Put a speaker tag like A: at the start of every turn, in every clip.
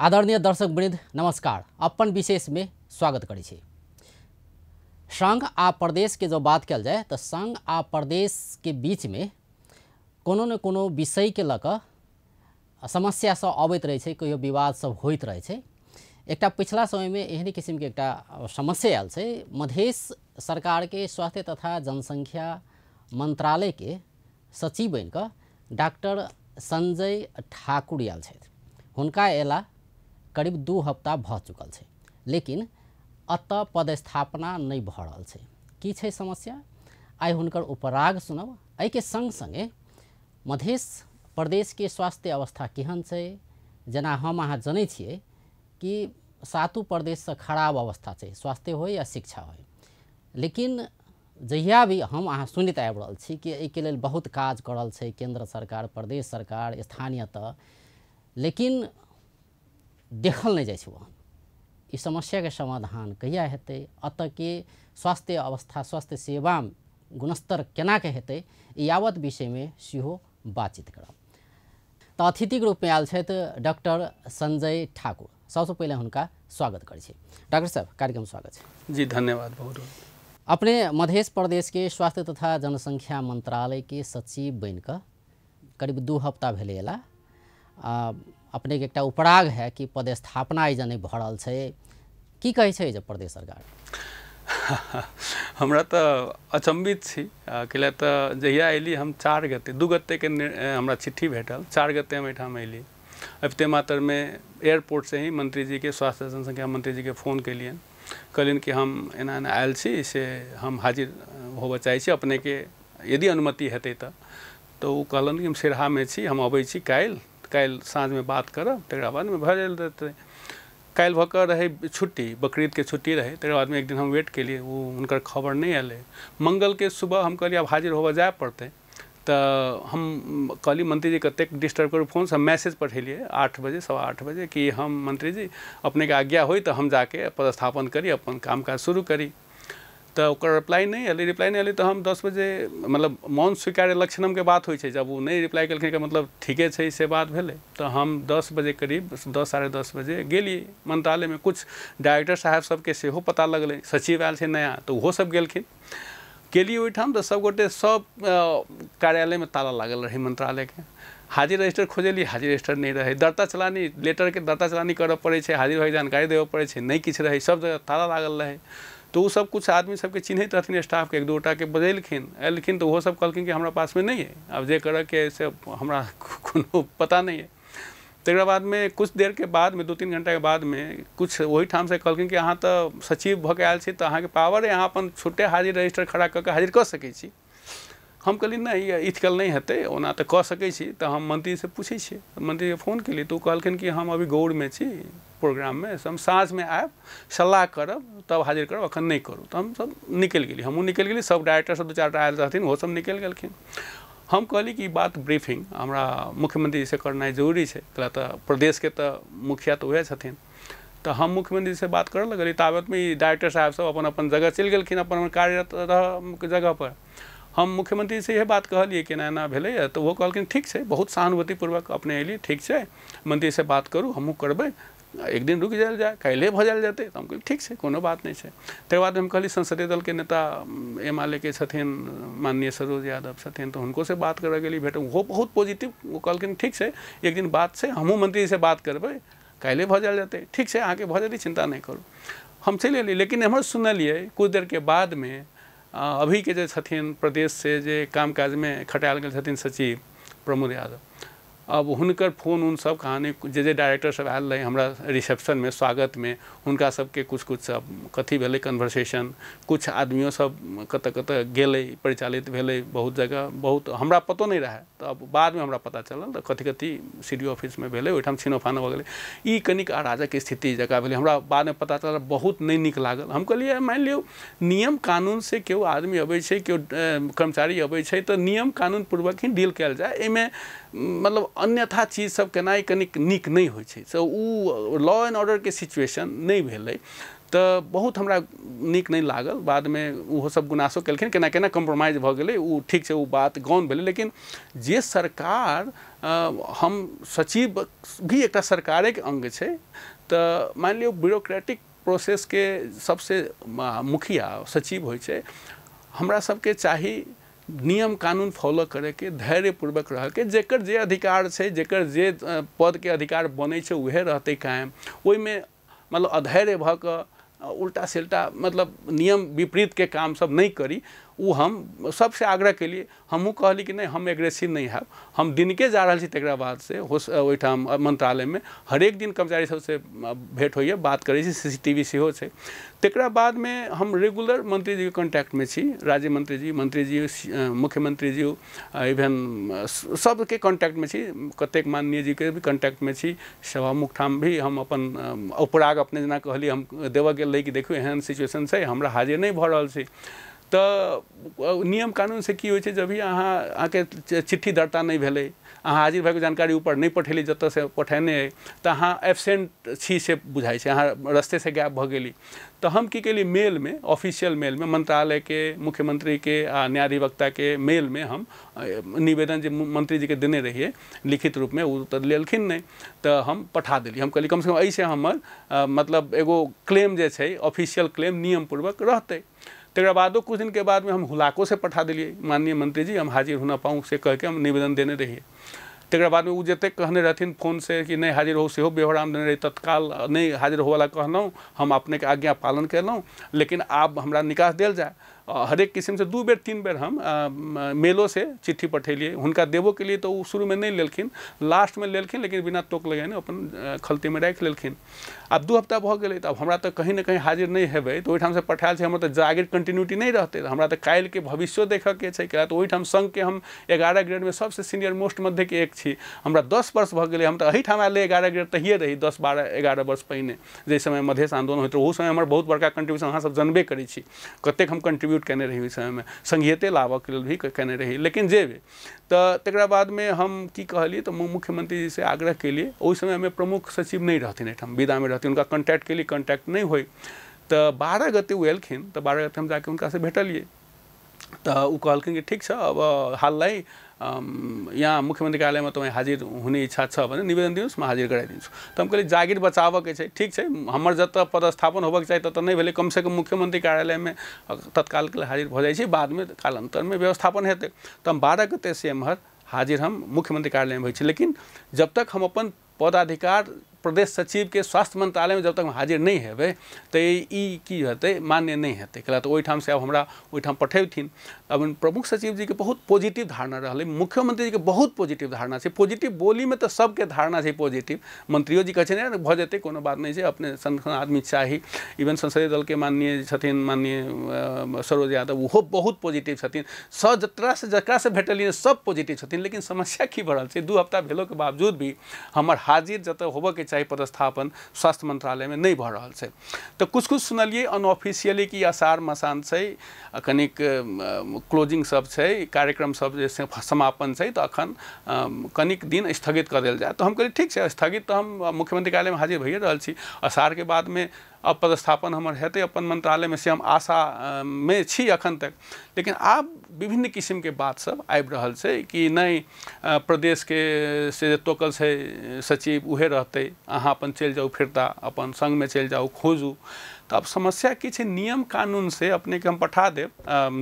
A: आदरणीय दर्शकवृन्द नमस्कार। अपन विशेष में स्वागत करै छी। संघ आ प्रदेश के जो बात कल जाए तो संघ आ प्रदेश के बीच में कोनो न कोनो विषय के लक समस्या सब अबैत रहे छै, कहियो विवाद सब होइत रहे छै। एकटा पिछला समय में एहनी किस्म के एकटा समस्या आयल छै। मधेश सरकार के स्वास्थ्य तथा जनसंख्या मंत्रालय के सचिव बन कऽ डॉक्टर संजय ठाकुर आयल छै। हुनका एला करीब 2 हफ्ता भ चुकल छै, लेकिन अतः पदस्थापना नहीं भ रहल छै। की छै समस्या, आइ हुनकर उपराग सुनब। एहि के संग संगे मधेश प्रदेश के स्वास्थ्य अवस्था केहन छै। जेना हम अहाँ जनै छियै कि 7 प्रदेश से खराब अवस्था छै, स्वास्थ्य हो या शिक्षा हो। लेकिन जहिया भी हम अहाँ सुनैत आबि रहल छी कि एहि के लेल बहुत काज कर रहल छै केंद्र सरकार, प्रदेश सरकार, स्थानीय तह, लेकिन देखल नहीं जाइ छै वहाँ। इस समस्या के समाधान कहिया हेतै, अतः के स्वास्थ्य अवस्था, स्वास्थ्य सेवा गुणस्तर केना के हेतै, यावत विषय में सेहो बातचीत करब। तो अतिथि के रूप में आयल छथि डॉक्टर संजय ठाकुर। सबसे पहले हुनका स्वागत करै छी। डॉक्टर साहब, कार्यक्रम स्वागत है
B: जी। धन्यवाद बहुत।
A: अपने मध्य प्रदेश के स्वास्थ्य तथा जनसंख्या मंत्रालय के सचिव बन कऽ करीब 2 हफ्ता भेले एला। अपने के एकटा उपराग है कि पदस्थापना एहिजा नहीं भ रहल छै। की कहै छै जे प्रदेश सरकार?
B: हमरा तो अचंभित छी, कैला तो जहिया अयली हम 4 गते 2 गते के हमरा चिट्ठी भेटल, 4 गते हम एठाम अयली। अबिते मात्र में एयरपोर्ट से ही मंत्री जी के, स्वास्थ्य जनसंख्या मंत्री जी के फोन केलियन, कहलिन कि हम एना एना आयल छी, से हम हाजिर होबऽ चाहै छी, अपने के यदि अनुमति हेतै तो वो कहलन कि हम सिरहा में छी, हम अबै छी काल्हि साँझ में बात करब, तकरा बाद में भऽ जेतै। काल्हि भऽ कऽ रहे छुट्टी, बकरीद के छुट्टी रहे, तकर बाद में एक दिन हम वेट केलिए, वो हुनकर खबर नहीं आयल। मंगल के सुबह हम कहलिए अब हाजिर होबऽ जाए पड़तै। तो हम कहली मंत्री जी कतेक डिस्टर्ब करू, फोन से मैसेज पठेलिए 8 बजे 8:15 बजे कि हम मंत्री जी अपने के आज्ञा होई तो हम जाके पदस्थापन करी, अपन काम काज शुरू करी। तो ओकर रिप्लाई नहीं आयल तो हम 10 बजे, मतलब मौन स्वीकार्य लक्षणम के बात होइ छै, जब वो नहीं रिप्लाई केलखिन के मतलब ठीके छै से बात भेलै। तो हम 10 बजे करीब 10 साढ़े 10 बजे गेली मंत्रालय में। कुछ डायरेक्टर साहब सबके सेहो पता लगलै, सचिव आयल छै नया, तो वो सब गेलखिन। गेली ओहिठाम तो सब गोटे सब कार्यालय में ताला लागल रहे मंत्रालय के। हाजिर रजिस्टर खोजली, हाजिर रजिस्टर नहीं रहे। दर्ता चलानी, लेटर के दर्ता चलानी करऽ पड़े छै, हाजिर होय जानकारी देबऽ पड़े छै, नहीं किछ रहे, सब जगह ताला लागल रहे। तो वो सब कुछ आदमी सबके चिन्हैत रहथिन, स्टाफ के 1-2टा के बजेलखिन, एलखिन तो वो सब कहलखिन कि हमरा पास में नहीं है, अब जे करऽ के से हमरा कोनो पता नहीं है। तकर बाद में कुछ देर के बाद में 2-3 घंटा के बाद में कुछ वही ठाम से कहलखिन कि अहाँ तो सचिव भऽ के आयल छी, तो अहाँ के पावर है, अहाँ अपन छुट्टे हाजिर रजिस्टर खड़ा कऽ के हाजिर कऽ सकै छी। हम कहली नहीं, इथिकल नहीं हेतै, ओना तऽ कऽ सकै छी। तो हम मंत्री से पूछै छी, मंत्री के फोन केली तो कहलखिन कि हम अभी गौड़ में छी प्रोग्राम में, हम साँझ में आयब, सलाह करब, तब हाजिर करब, अखन नहीं करू। तो हम सब निकल गेली, हमहूँ निकल गेली, सब डायरेक्टर सब 2-4टा आयल रहथिन, वो सब निकल गेलखिन। हम कहली कि बात ब्रीफिंग हमरा मुख्यमंत्री से करनाइ जरूरी छै, कैला तऽ प्रदेश के तो मुखिया तो वह छथिन। तो हम मुख्यमंत्री से बात करऽ लगली, ताबत में डायरेक्टर साहब सब अपन अपन जगह चलि गेलखिन, अपन कार्यरत जगह पर। हम मुख्यमंत्री से यह बात कहलिए कि एना भेलै, तो वो कहलखिन ठीक छै, बहुत सहानुभूतिपूर्वक अपने अयली, ठीक छै, मंत्री से बात करू, हमहूँ करबै, एक दिन रुक जायल जाए, काल्हि भऽ जायल जेतै। तो हम कहली ठीक छै, कोनो बात नहीं छै। तकर बाद हम कहली संसदीय दल के नेता MLA के छथिन, माननीय सरोज यादव छथिन, तो उनको से बात करऽ गेली, भेट वो बहुत पॉजिटिव, वो कहलखिन ठीक छै, एक दिन बात छै, हमहूँ मंत्री से बात करबै, काल्हि भऽ जायल जेतै, ठीक छै, अहाँके भऽ जेतै, चिंता नहीं करू। हम चलि एली। लेकिन एम्हर सुनलिए कुछ देर के बाद में अभी के जे छथिन प्रदेश से जे काम काज में खटायल गेल छथिन सचिव प्रमोद यादव, अब हुनकर फोन उन सब कहानी, जे डायरेक्टर सब आयल रहे हमरा रिसेप्शन में स्वागत में, हुनका सबके कुछ सब कथी भेलै कन्वर्सेशन, कुछ आदमियों सब कतऽ गेलै, परिचालित भेलै बहुत जगह, बहुत हमरा पतो नहीं रहे। तो अब बाद में हमरा पता चलल, तो कथी CDO ऑफिस में भेलै, ओहिठाम छीनोफानो भऽ गेलै। ई कनिक अराजक स्थिति जगह भेलै, हमरा बाद में पता चलल, बहुत नहीं नीक लागल। हम कहलिए मानि लियौ नियम कानून से केओ आदमी अबै छै, केओ कर्मचारी अबै छै, तो नियम कानून पूर्वक ही डील कयल जाए, एहिमे मतलब अन्यथा चीज सब केनाइ कनिक नीक नहीं होइ छै। सो उ लॉ एंड ऑर्डर के सिचुएशन नहीं भेलै। तो बहुत हमरा नीक नहीं लागल। बाद में वो सब गुनासो केलखिन, केना केना कम्प्रोमाइज भ गेलै, वो ठीक छै, वो बात गौन भेलै। लेकिन जे सरकार हम सचिव भी एक सरकारे के अंग छै, तो मान लियो ब्यूरोक्रेटिक प्रोसेस के सबसे मुखिया सचिव होइ छै। हमरा सबके चाही नियम कानून फॉलो करे के, धैर्यपूर्वक रह के, जेकर जे अधिकार छै, जेकर जे पद के अधिकार बने छै उहे रहते कायम। ओहि में मतलब अधैर्य भ क उल्टा सिल्टा मतलब नियम विपरीत के काम सब नहीं करी। वो हम सबसे आग्रह के लिए हमहूँ कहली कि नहीं, हम एग्रेसिव नहीं है। हम दिन के जा रहा छी, तकरा बाद से ओहिठाम मंत्रालय में हरेक दिन कर्मचारी सबसे भेंट होइए, बात करै छी, CCTV सेहो छै। तकरा बाद में हम रेगुलर मंत्री जी के कॉन्टैक्ट में छी, राज्य मंत्री जी, मुख्यमंत्री जी, इवन सबके कॉन्टैक्ट में छी, कतेक माननीय जी के भी कॉन्टैक्ट में छी। सभामुख ठाम भी हम अपन उपराग अपने जना कहली हम देव गेल कि देखियो एहन सिचुएशन छै, हमरा हाजिर नहीं भ रहल छी। तो नियम कानून से की होइ छै, जब भी अहाँ के चिट्ठी दर्ता नहीं भेलै, अहाँ हाजिर भए जानकारी ऊपर नहीं पठेली, जतऽ से पठेने है तो अहाँ एब्सेंट छी से बुझाइ छै, अहाँ रस्ते से गायब भ गेली। तो हम की केली, मेल में, ऑफिशियल मेल में, मंत्रालय के, मुख्यमंत्री के आ न्यायाधिवक्ता के मेल में हम निवेदन जो मंत्री जी के देने रहिए लिखित रूप में, वो तो लेलखिन नहीं, तो हम पठा देली। हम कहली कम से कम ऐसे हमर मतलब एगो क्लेम जे छै, ऑफिशियल क्लेम नियम पूर्वक रहते। तकर बादो कुछ दिन के बाद में हम हुलाको से पठा दिलिए, माननीय मंत्री जी हम हाजिर होना पाऊँ से कह के हम निवेदन देने रहिए। तकर बाद में वो जते कहने रहथिन फोन से कि नहीं हाजिर हो, सेहो व्यवहार देने रही, तत्काल नहीं हाजिर होवाला कहलहुँ, हम अपने के आज्ञा पालन केलहुँ, लेकिन आब हमरा निकास देल जाए। हरेक किस्म से 2 बेर 3 बेर हम मेलो से चिट्ठी पठेलिए, हुनका देवो के लिए तो वो शुरू में नहीं लेलखिन, लास्ट में लेलखिन, लेकिन बिना टोक लगाने अपन खलती में राखि लेलखिन। अब 2 हफ्ता भ गेलै, तब हमरा तो कहीं ना कहीं हाजिर नहीं हेबै, तो ओहिठाम से पठायल छै, हमरा तो जागिर कंटिन्यूटी नहीं रहते, तो हमरा तो काल्हि के भविष्य देखे के छै। तो ओहिठाम संघ के हम 11 ग्रेड में सबसे सीनियर मोस्ट मध्य के एक छी, हमरा 10 वर्ष भ गेलै, हम तो एहिठाम आयल 11 ग्रेड तहिए रही 10, 12, 11 वर्ष पहिने, जाहि समय मधेश आंदोलन होइत रहै, ओहि समय हमर बहुत बड़का कंट्रीब्यूशन अहाँ सब जानबे करै छी, कतेक हम कंट्रीब्यूट केने रही उस समय में, संघीयते लाबऽ के लेल भी केने रही। लेकिन जे भी तो तकरा बाद में हम की कहलिए, तो मुख्यमंत्री जी से आग्रह के लिए, उस समय में प्रमुख सचिव नहीं रहथिन, एहिठाम विदा में रहथिन, उनका कॉन्टैक्ट के लिए, कॉन्टैक्ट नहीं हुई। तो 12 गते वो एलखिन, तो 12 गते हम जाके उनका से भेटलिए। तो वो कहलखिन कि ठीक है, अब हाल लाई यहाँ मुख्यमंत्री कार्यालय में तुम्हें हाजिर होने इच्छा छ भने निवेदन दिनुहोस्, म हाजिर गराइदिन्छु। तो हम कहलिए जागिर बचाबऽके छै, ठीक छै, हमर जतऽ पदस्थापन होबऽके चाही ततऽ नहीं भेलै, कम से कम मुख्यमंत्री कार्यालय में तत्काल के लिए हाजिर भ जाइ छै, बाद में कालांतर में व्यवस्थापन हेतै। तो हम 12 गते से एम्हर हाजिर हम मुख्यमंत्री कार्यालय में होइ छै। लेकिन जब तक हम अपन पदाधिकार प्रदेश सचिव के स्वास्थ्य मंत्रालय में जब तक हम हाजिर नहीं हेबै, तो ई की हेतै, मान्य नहीं हेतै। कैला तो ओहिठाम से अब हमरा ओहिठाम पठेथिन। अब प्रमुख सचिव जी के बहुत पॉजिटिव धारणा रहलै, मुख्यमंत्री जी के बहुत पॉजिटिव धारणा छै। पॉजिटिव बोली में तो सबके धारणा छै पॉजिटिव, मंत्रियों जी कहै छै ने भ जेतै, कोनो बात नहीं छै, अपने संगठन आदमी चाही। इवन संसदीय दल के माननीय छथिन, माननीय सरोज यादव, वो बहुत पॉजिटिव छथिन। जकरा से भेटलिए सब पॉजिटिव छथिन। लेकिन समस्या की बढ़ल छै, 2 हफ्ता भेलो के बावजूद भी हमर हाजिर जतऽ होबऽ के चाही पदस्थापन स्वास्थ्य मंत्रालय में नहीं भ रहल छै। तो कुछ सुनलिए अनऑफिशियली कि आषाढ़ मसान छै, कनिक क्लोजिंग सब छै, कार्यक्रम सब जे समापन छै, तो अखन कनिक दिन स्थगित कर देल जाए। तो हम कहलिए ठीक छै, स्थगित तो हम मुख्यमंत्री कार्यालय में हाजिर भइए रहल छी, आषाढ़ के बाद में अब पदस्थापन हमर हेतै अपन मंत्रालय में, से हम आशा में छी अखन तक। लेकिन आब विभिन्न किस्म के बात सब आबि रहल छै कि नहीं प्रदेश के से तोकल छै सचिव उहे रहते, अहाँ अपन चलि जाऊ फिरता, अपन संघ में चलि जाऊ, खोजू। तो अब समस्या की छै, नियम कानून से अपने के हम पठा देब,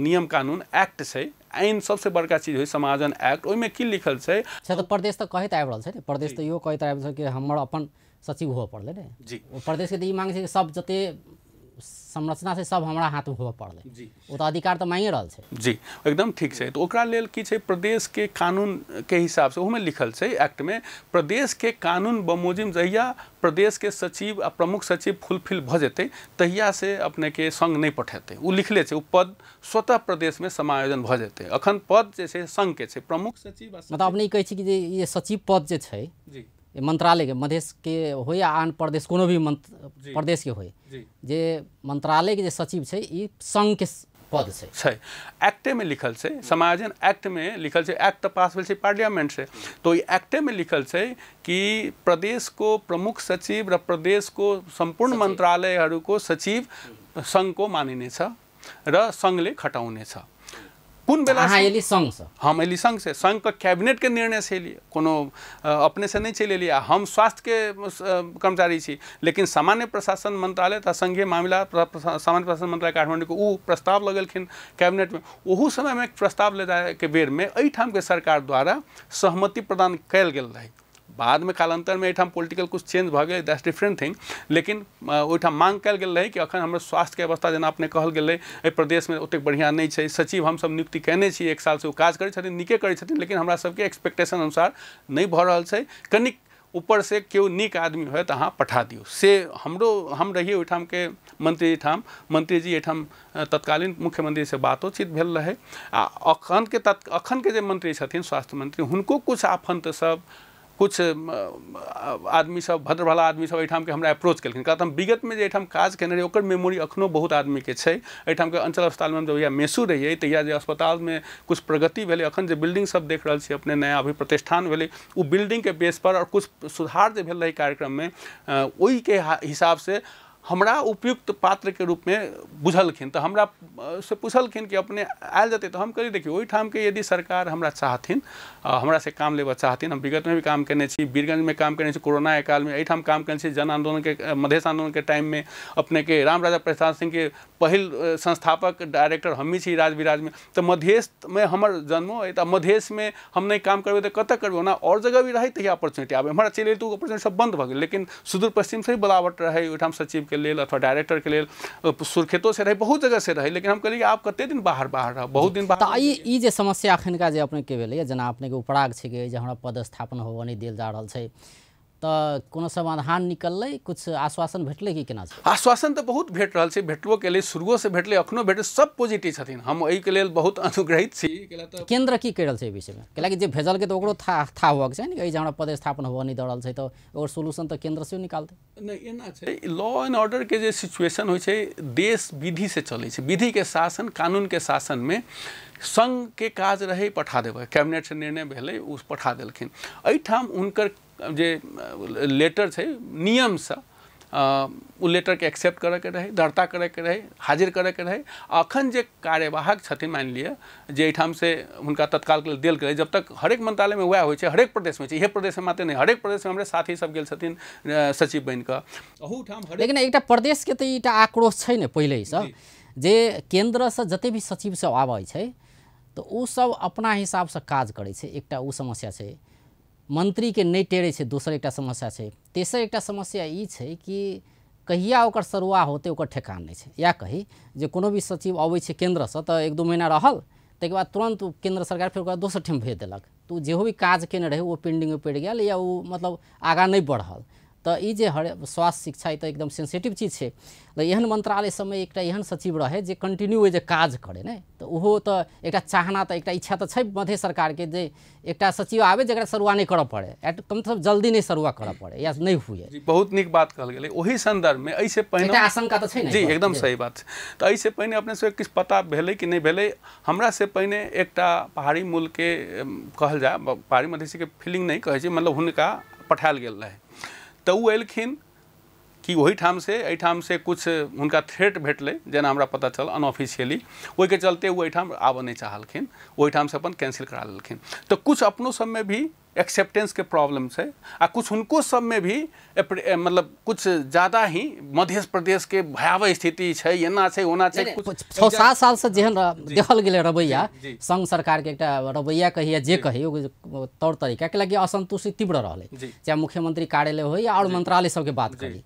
B: नियम कानून एक्ट छै, आइन सबसे बड़का चीज है समाजन एक्ट, ओहिमे की लिखल छै।
A: तो प्रदेश तो कहैत आबि रहल छै ने, प्रदेश तो इहो कहैत आबि रहल छै कि हमर अपन सचिव हो पड़ले ने
B: जी,
A: वो प्रदेश के तो ई मांग छै कि सब जते संरचना से सब हमरा हाथ में होबऽ पड़ले
B: जी,
A: वो तो अधिकार तो मांगे रहल छै।
B: जी एकदम ठीक छै। तो ओकरा लेल की छै, प्रदेश के कानून के हिसाब से ओहिमे लिखल छै एक्ट में, प्रदेश के कानून बमोजिम जहिया प्रदेश के सचिव आ प्रमुख सचिव फुलफिल भ जेतै तहिया से अपने के संघ नहीं पठेतै। वो लिखले छै, वो पद स्वतः प्रदेश में समायोजन भ जेतै। अखन पद जे छै संघ के छै, प्रमुख सचिव
A: मतलब अपने कहै छी कि जे ये सचिव पद जे छै
B: जी,
A: मंत्रालय के मधेश के हो या आन प्रदेश कोनो भी प्रदेश के हो, जे मंत्रालय के जे सचिव छै ई संघ के पद
B: छै एक्टे में लिखल छै, समायोजन एक्ट में लिखल छै, एक्ट पास भेल छै पार्लियामेंट से, तो ये एक्टे में लिखल छै कि प्रदेश को प्रमुख सचिव र प्रदेश को संपूर्ण मन्त्रालयहरूको सचिव संघ को मानिने छ र संघले खटाउने छ। कुन बेला हम एली संघ से, संघ का कैबिनेट के निर्णय से लिए, कोनो अपने से नहीं चले लिया। हम स्वास्थ्य के कर्मचारी छी, लेकिन सामान्य प्रशासन मंत्रालय तथा संघीय मामला सामान्य प्रशासन मंत्रालय काठमांडू को वो प्रस्ताव लगलखिन कैबिनेट में, ओहू समय में प्रस्ताव ले जाए के बेर में एहिठाम के सरकार द्वारा सहमति प्रदान कयल गेल रही। बाद में कालांतर में एठाम पॉलिटिकल कुछ चेंज भ गए, दैट्स डिफरेंट थिंग, लेकिन ओहिठाम मांग कयल गेल रही कि अखन हमर स्वास्थ्य के अवस्था जेना अपने कहल गेल रही प्रदेश में ओते बढ़िया नहीं छै। सचिव हम सब नियुक्ति कैने छी, 1 साल से ओ काज करै छथिन, नीके करै छथिन, लेकिन हमरा सबके एक्सपेक्टेशन अनुसार नहीं भ रहल छै। कनिक ऊपर से केओ नीक आदमी है तो अहाँ पठा दियो से हम रहिए ओहिठाम के मंत्री जी एठाम तत्कालीन मुख्यमंत्री से बातचीत भेल रहे। आ अखन के जे मंत्री छथिन स्वास्थ्य मंत्री, हुनको कुछ आफंत सब, कुछ आदमी सब, भद्र भला आदमी सब एठाम के हमरा अप्रोच केलखिन। कहत हम विगत में जे एठाम काज केने रही ओकर मेमोरी अखनो बहुत आदमी के छै। एठाम के अंचल अस्पताल में जब या मेसू रहिए तहिया जे अस्पताल में कुछ प्रगति भेले, अखन जे बिल्डिंग सब देख रहल छी अपने नया अभी प्रतिष्ठान भेले, वो बिल्डिंग के बेस पर और कुछ सुधार जे भेल रही कार्यक्रम में, ओही के हिसाब से हमरा उपयुक्त पात्र के रूप में बुझलखिन। तो हमरा से पूछलखिन कि अपने आयल जते, तो हम कहली देखिए ओहिठाम के यदि सरकार हमरा चाहथिन, हमरा से काम लेबऽ चाहथिन, हम विगत में भी काम केने छी, बीरगंज में काम केने छी, कोरोना के काल में एठाम काम केने छी, जन आंदोलन के मधेश आंदोलन के टाइम में अपने के राम राजा प्रसाद सिंह के पहिल संस्थापक डायरेक्टर हमी छी राज विराज में। तो मधेश में हमर जन्मो है, तो मधेश में हम नहीं काम करबे तो कतऽ करबे ना, और जगह भी रही तहिया अपॉर्चुनिटी आबे, हमारा चलि तो अपॉर्चुनिटी सब बंद भ गेल। लेकिन सुदूर पश्चिम से ही बुलावट रहे ओहिठाम सचिव के लेल अथवा डायरेक्टर के लेल, सुर्खेतो से रहे, बहुत जगह से रहे, लेकिन हम कहलिए आप कते दिन बाहर रह, बहुत दिन बाहर।
A: ई जे समस्या अखनका जे अपने के भेलै, जेना अपने के उपराग छै जे हमरा पदस्थापन होबऽ नहीं देल जा रहल छै, तो कोनो समाधान निकललै, कुछ आश्वासन भेटलै कि केना छै?
B: आश्वासन तो बहुत भेट रहल छै, भेटबो केले, शुरुओ से भेटले, अखनो भेटे, सब पॉजिटिव छथिन। हम एहि के लेल बहुत अनुग्रहित छी।
A: केंद्र की कहि रहल छै एहि विषय में? कैलाकि जे भेजल के तो ओकरो था होबाक छै ने, जे हमरा पदस्थापन होबऽ नहीं दऽ रहल छै, तो ओकर सोल्यूशन तो केंद्र से निकालतै।
B: नहीं एना छै, लॉ एंड ऑर्डर के जे सिचुएशन होइ छै, देश विधि से चलै छै, विधि के शासन, कानून के शासन में संघ के काज रहे पठा देबै, कैबिनेट से निर्णय भेलै उस पठा देलखिन। एहिठाम हुनकर जे लेटर छै नियम से उ लेटर के एक्सेप्ट करे के रहे, दर्ता करे के रहे, हाजिर करे के रहे। अखन जे कार्यवाहक छथिन, मान लिअ जे एहिठाम से हुनका तत्काल के देल गेलै, जब तक हरेक मंत्रालय में वएह होइ छै, हरेक प्रदेश में छै, इहे प्रदेश में मात्र नहीं, हरेक प्रदेश में हमरे साथी सब गेल छथिन सचिव बन के अहूठाम।
A: लेकिन एकटा प्रदेश के तो ईटा आक्रोश छै ने पहले ही से, जे केंद्र से जते भी सचिव सब आबै छै तो उ सब अपना हिसाब से काज करे छै, एकटा उ समस्या छै। मंत्री के नहीं टेरे छै, दोसर एकटा समस्या छै। तेसर एकटा समस्या ई छै कि कहिया ओकर शुरुआत होते ओकर ठेकान नहीं छै। या कही जे कोनो भी सचिव अबै छै केंद्र से तो 1-2 महीना रहल, ताहिके बाद तुरंत केंद्र सरकार फिर ओकरा दोसर ठाम भेज देलक, तो जेहो भी काज केने रहे वो पेंडिंग में पड़ गया, या वो मतलब आगा नहीं बढ़ल। तो ई जे स्वास्थ्य शिक्षा तो एकदम सेंसिटिव चीज है। एहन मंत्रालय सब में एक एहन सचिव रहे जे कंटिन्यू जे काज करे ने, तो वो तो एक चाहना, तो एक इच्छा तो है मध्य सरकार के जे एक सचिव आवे जरा शुरुआत नहीं कर पड़े, मतलब जल्दी नहीं शुरुआत कर पड़े या नहीं हुए।
B: बहुत निक बात कहल गेलै। ओही संदर्भ में ऐसे पहले
A: आशंका तो है
B: जी एकदम सही बात है। तो ऐसे पहले अपने से किस पता भेलै कि नहीं भेलै, हमरा से पहले एकटा पहाड़ी मूल के कहल जाए, पहाड़ी मधेसी के फीलिंग नहीं कहे, मतलब हुनका पठायल गेल रहे, तो वो एलखिन कि वही ठाम से कुछ हुनका थ्रेट भेटले, जेना हमरा पता चल अनऑफिशियली, ओहि के चलते वो एठाम आबऽ नहीं चाहलखिन, ओहि ठाम से अपन कैंसिल करा लेलखिन। तो कुछ अपनों सब में भी एक्सेप्टेंस के प्रॉब्लम है, आ कुछ उनको सब में भी मतलब कुछ ज़्यादा ही मध्य प्रदेश के भयावह स्थिति है, एना है ओना है।
A: 6-7 साल से जेहन देखल गेलै रवैया, संघ सरकार के एकटा रवैया कही जे कही तौर तरीका के लगे असंतुष्टि तीव्र रहे, चाहे मुख्यमंत्री कार्यालय हो या और मंत्रालय सबके बात करी,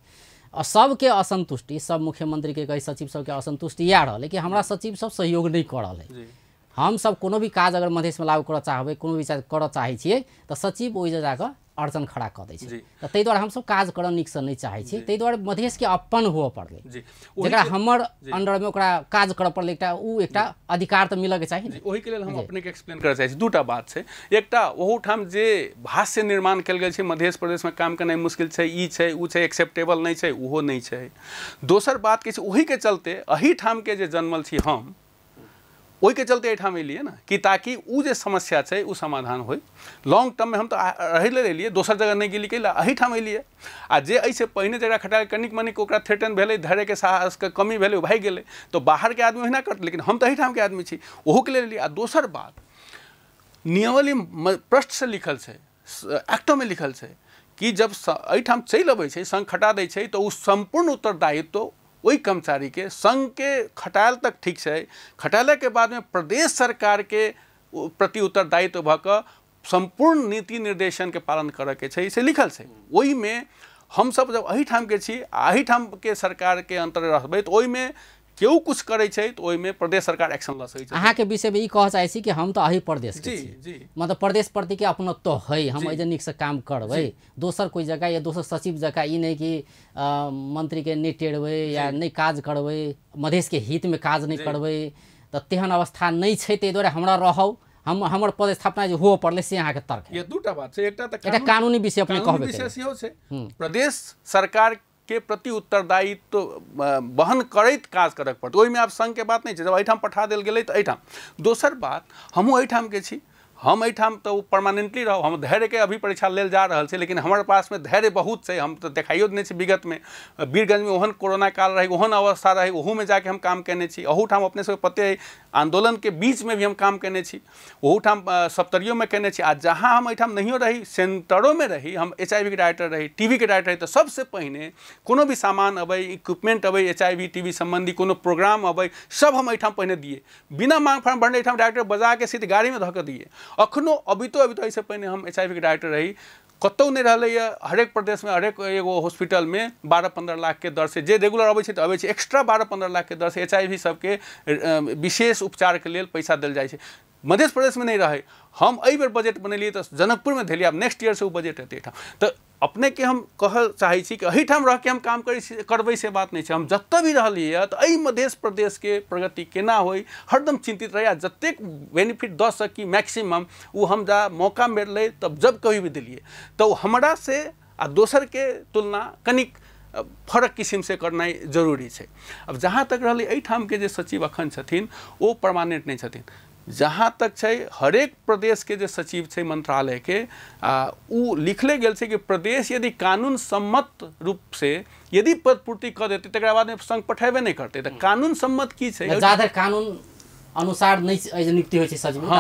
A: सबके असंतुष्टि, सब मुख्यमंत्री के कही सचिव सबके असंतुष्टि इएह रहा कि हमरा सचिव सब सहयोग नहीं कर रहा है। हम सब कोनो भी काज अगर मधेश में लागू करऽ चाहबै, कोनो भी करऽ चाहै छियै, तो सचिव ओहि जाकर अड़चन खड़ा कऽ दै छै। तो ताहि दुआरे हम सब काज करऽ नीक से नहीं चाहै छी, ताहि दुआरे मधेश के अपन हुअ पड़लै, जेकरा हमर अंडर में ओकरा काज करऽ पड़लै, एकटा अधिकार तो मिलऽ के चाही।
B: ओहि के लेल हम अपने के एक्सप्लेन करऽ चाहै छी। दूटा बात छै, एकटा ओहूठाम जे भाष्य निर्माण कयल गेल छै मध्य प्रदेश में काम करनाइ मुश्किल छै, ई छै उ छै, एक्सेप्टेबल नहीं छै, उहो नहीं छै। दोसर बात कि ओहि के चलते एही ठाम के जे जन्मल छी हम, ओहि के चलते एठाम एलिए ना कि ताकि उ जे समस्या छै उ समाधान होय। लॉन्ग टर्म में हम तो रहे ले एलिए, दोसर जगह नहीं गेली कैला, एहिठाम एलिए। आ जे ऐसे पहिने जगह खटाल कनिक मनिक ओकरा थ्रेटन भेलै, धैर्य के साहस के कमी भेलै, भाग गेलै, तो बाहर के आदमी ओहिना करतै, लेकिन हम तो एहिठाम के आदमी छी, ओहो के लेल एलिए। आ दोसर बात, नियमावली पृष्ठ से लिखल छै, एक्टो में लिखल छै कि जब एहिठाम चलि अबै छै, संघ खटा दै छै, तो उ संपूर्ण उत्तरदायित्व वही कर्मचारी के, संघ के खटायल तक ठीक है, खटाले के बाद में प्रदेश सरकार के प्रति उत्तरदायित्व भऽ संपूर्ण नीति निर्देशन के पालन करे के छै, से लिखल छै। वही में हम सब जब एहिठाम के छी, एहिठाम के सरकार के अंतर रहबै, तो ओहि में केहू कुछ करे छै, तो ओहि में प्रदेश सरकार एक्शन ल सकै छै।
A: अहाँ के विषय में ई कह चाहै छी कि हम तो अही प्रदेश के छी,
B: जी
A: मतलब प्रदेश प्रति के अपनत्व है, हम एजे नीक से काम करबै, दोसर कोई जगह या दोसर सचिव जगह ई नहीं कि मंत्री के नहीं टेढ़बै या नहीं काज करबै, मधेश के हित में काज नहीं करबै, तो तेहन अवस्था नहीं छै, ताहि दुआरे हमरा रहौ, हमर पदस्थापना जे हो पड़ले से अहाँ के तर्क है।
B: ये दूटा बात छै, एकटा
A: कानूनी विषय अपने कहबै,
B: विषय सेहो छै, प्रदेश सरकार के प्रति उत्तरदायित्व बहन करैत काज करक पड़त, ओहिमे आब संघ के बात नहीं छै। जब एहिठाम पठा देल गेलै तऽ एहिठाम। दोसर बात, हमहूँ एहिठाम के छी, हम एहिठाम तो परमानेंटली रहो, हम धैर्य के अभी परीक्षा लेल जा रहल छै, लेकिन हमारे पास में धैर्य बहुत छै, हम तो देखाइयो नहीं छै। विगत में वीरगंज में ओहन कोरोना काल रही, ओहन अवस्था रही, ओहू में जाके हम काम केने छी, अहूठाम अपने सबके पते है, आंदोलन के बीच में भी हम काम केने छी, ओहूठाम सप्तरियो में केने छी। आ जहाँ हम एहिठाम नहियो रही, सेंटरों में रही, हम HIV के डायरेक्टर रही, टीवी के डायरेक्टर रही, तो सबसे पहिने कोनो भी सामान अबै, इक्विपमेंट अबै, HIV टीवी संबंधी कोनो प्रोग्राम अबै, सब हम एहिठाम पहिने दिए, बिना मांग फार्म भरने एहिठाम डायरेक्टर बजा के सीधे गाड़ी में धऽ के दिए। अखनो अभी तो ऐसे पहले हम HIV के डायरेक्टर रही, कतौ नहीं रहलै, हरेक प्रदेश में हरेक एगो हॉस्पिटल में 12-15 लाख के दर से जे रेगुलर अबै छै तऽ अबै छै, एक्स्ट्रा 12-15 लाख के दर से HIV सबके विशेष उपचार के लेल पैसा देल जाइ छै। मध्य प्रदेश में नहीं रहे, हम एहि बेर बजट बनेलिए तो जनकपुर में धेलिए, अब नेक्स्ट ईयर से वो बजट हेतै एहिठाम। तो अपने के हम कह चाहे छी कि एहिठाम रह के हम काम करबै से बात नहीं छै, हम जतऽ भी रहलिए तो एहि मध्य प्रदेश के प्रगति केना होई हरदम चिंतित रही, जतेक बेनिफिट दऽ सकी मैक्सिमम वो हम जा मौका मिललै तब जब कभी भी दिलिए, तो हमरा से आ दोसर के तुलना कनिक फरक किस्म से करना जरूरी है। अब जहाँ तक रहलै एहिठाम के जे सचिव अखन छथिन वो परमानेंट नहीं छथिन, जहाँ तक छै हरेक प्रदेश के जे सचिव छै मंत्रालय के उ लिखले गेल छै कि प्रदेश यदि कानून सम्मत रूप से यदि पद पूर्ति कर देते तकरा बाद में संघ पठेबे नहीं करते, तो कानून सम्मत की छै,
A: ज्यादा कानून अनुसार नहीं नियुक्ति होइ छै सचिव,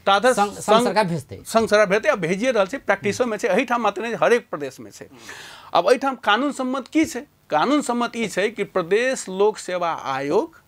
A: तादर संघ सरकार भेजते,
B: संघ सरकार भेजते, अब भेजिए रहल छै, प्रैक्टिसो में छै, एहिठाम मात्र नहीं हरेक प्रदेश में छै। अब एहिठाम कानून सम्मत की छै, कानून सम्मत ई छै कि प्रदेश लोक सेवा आयोग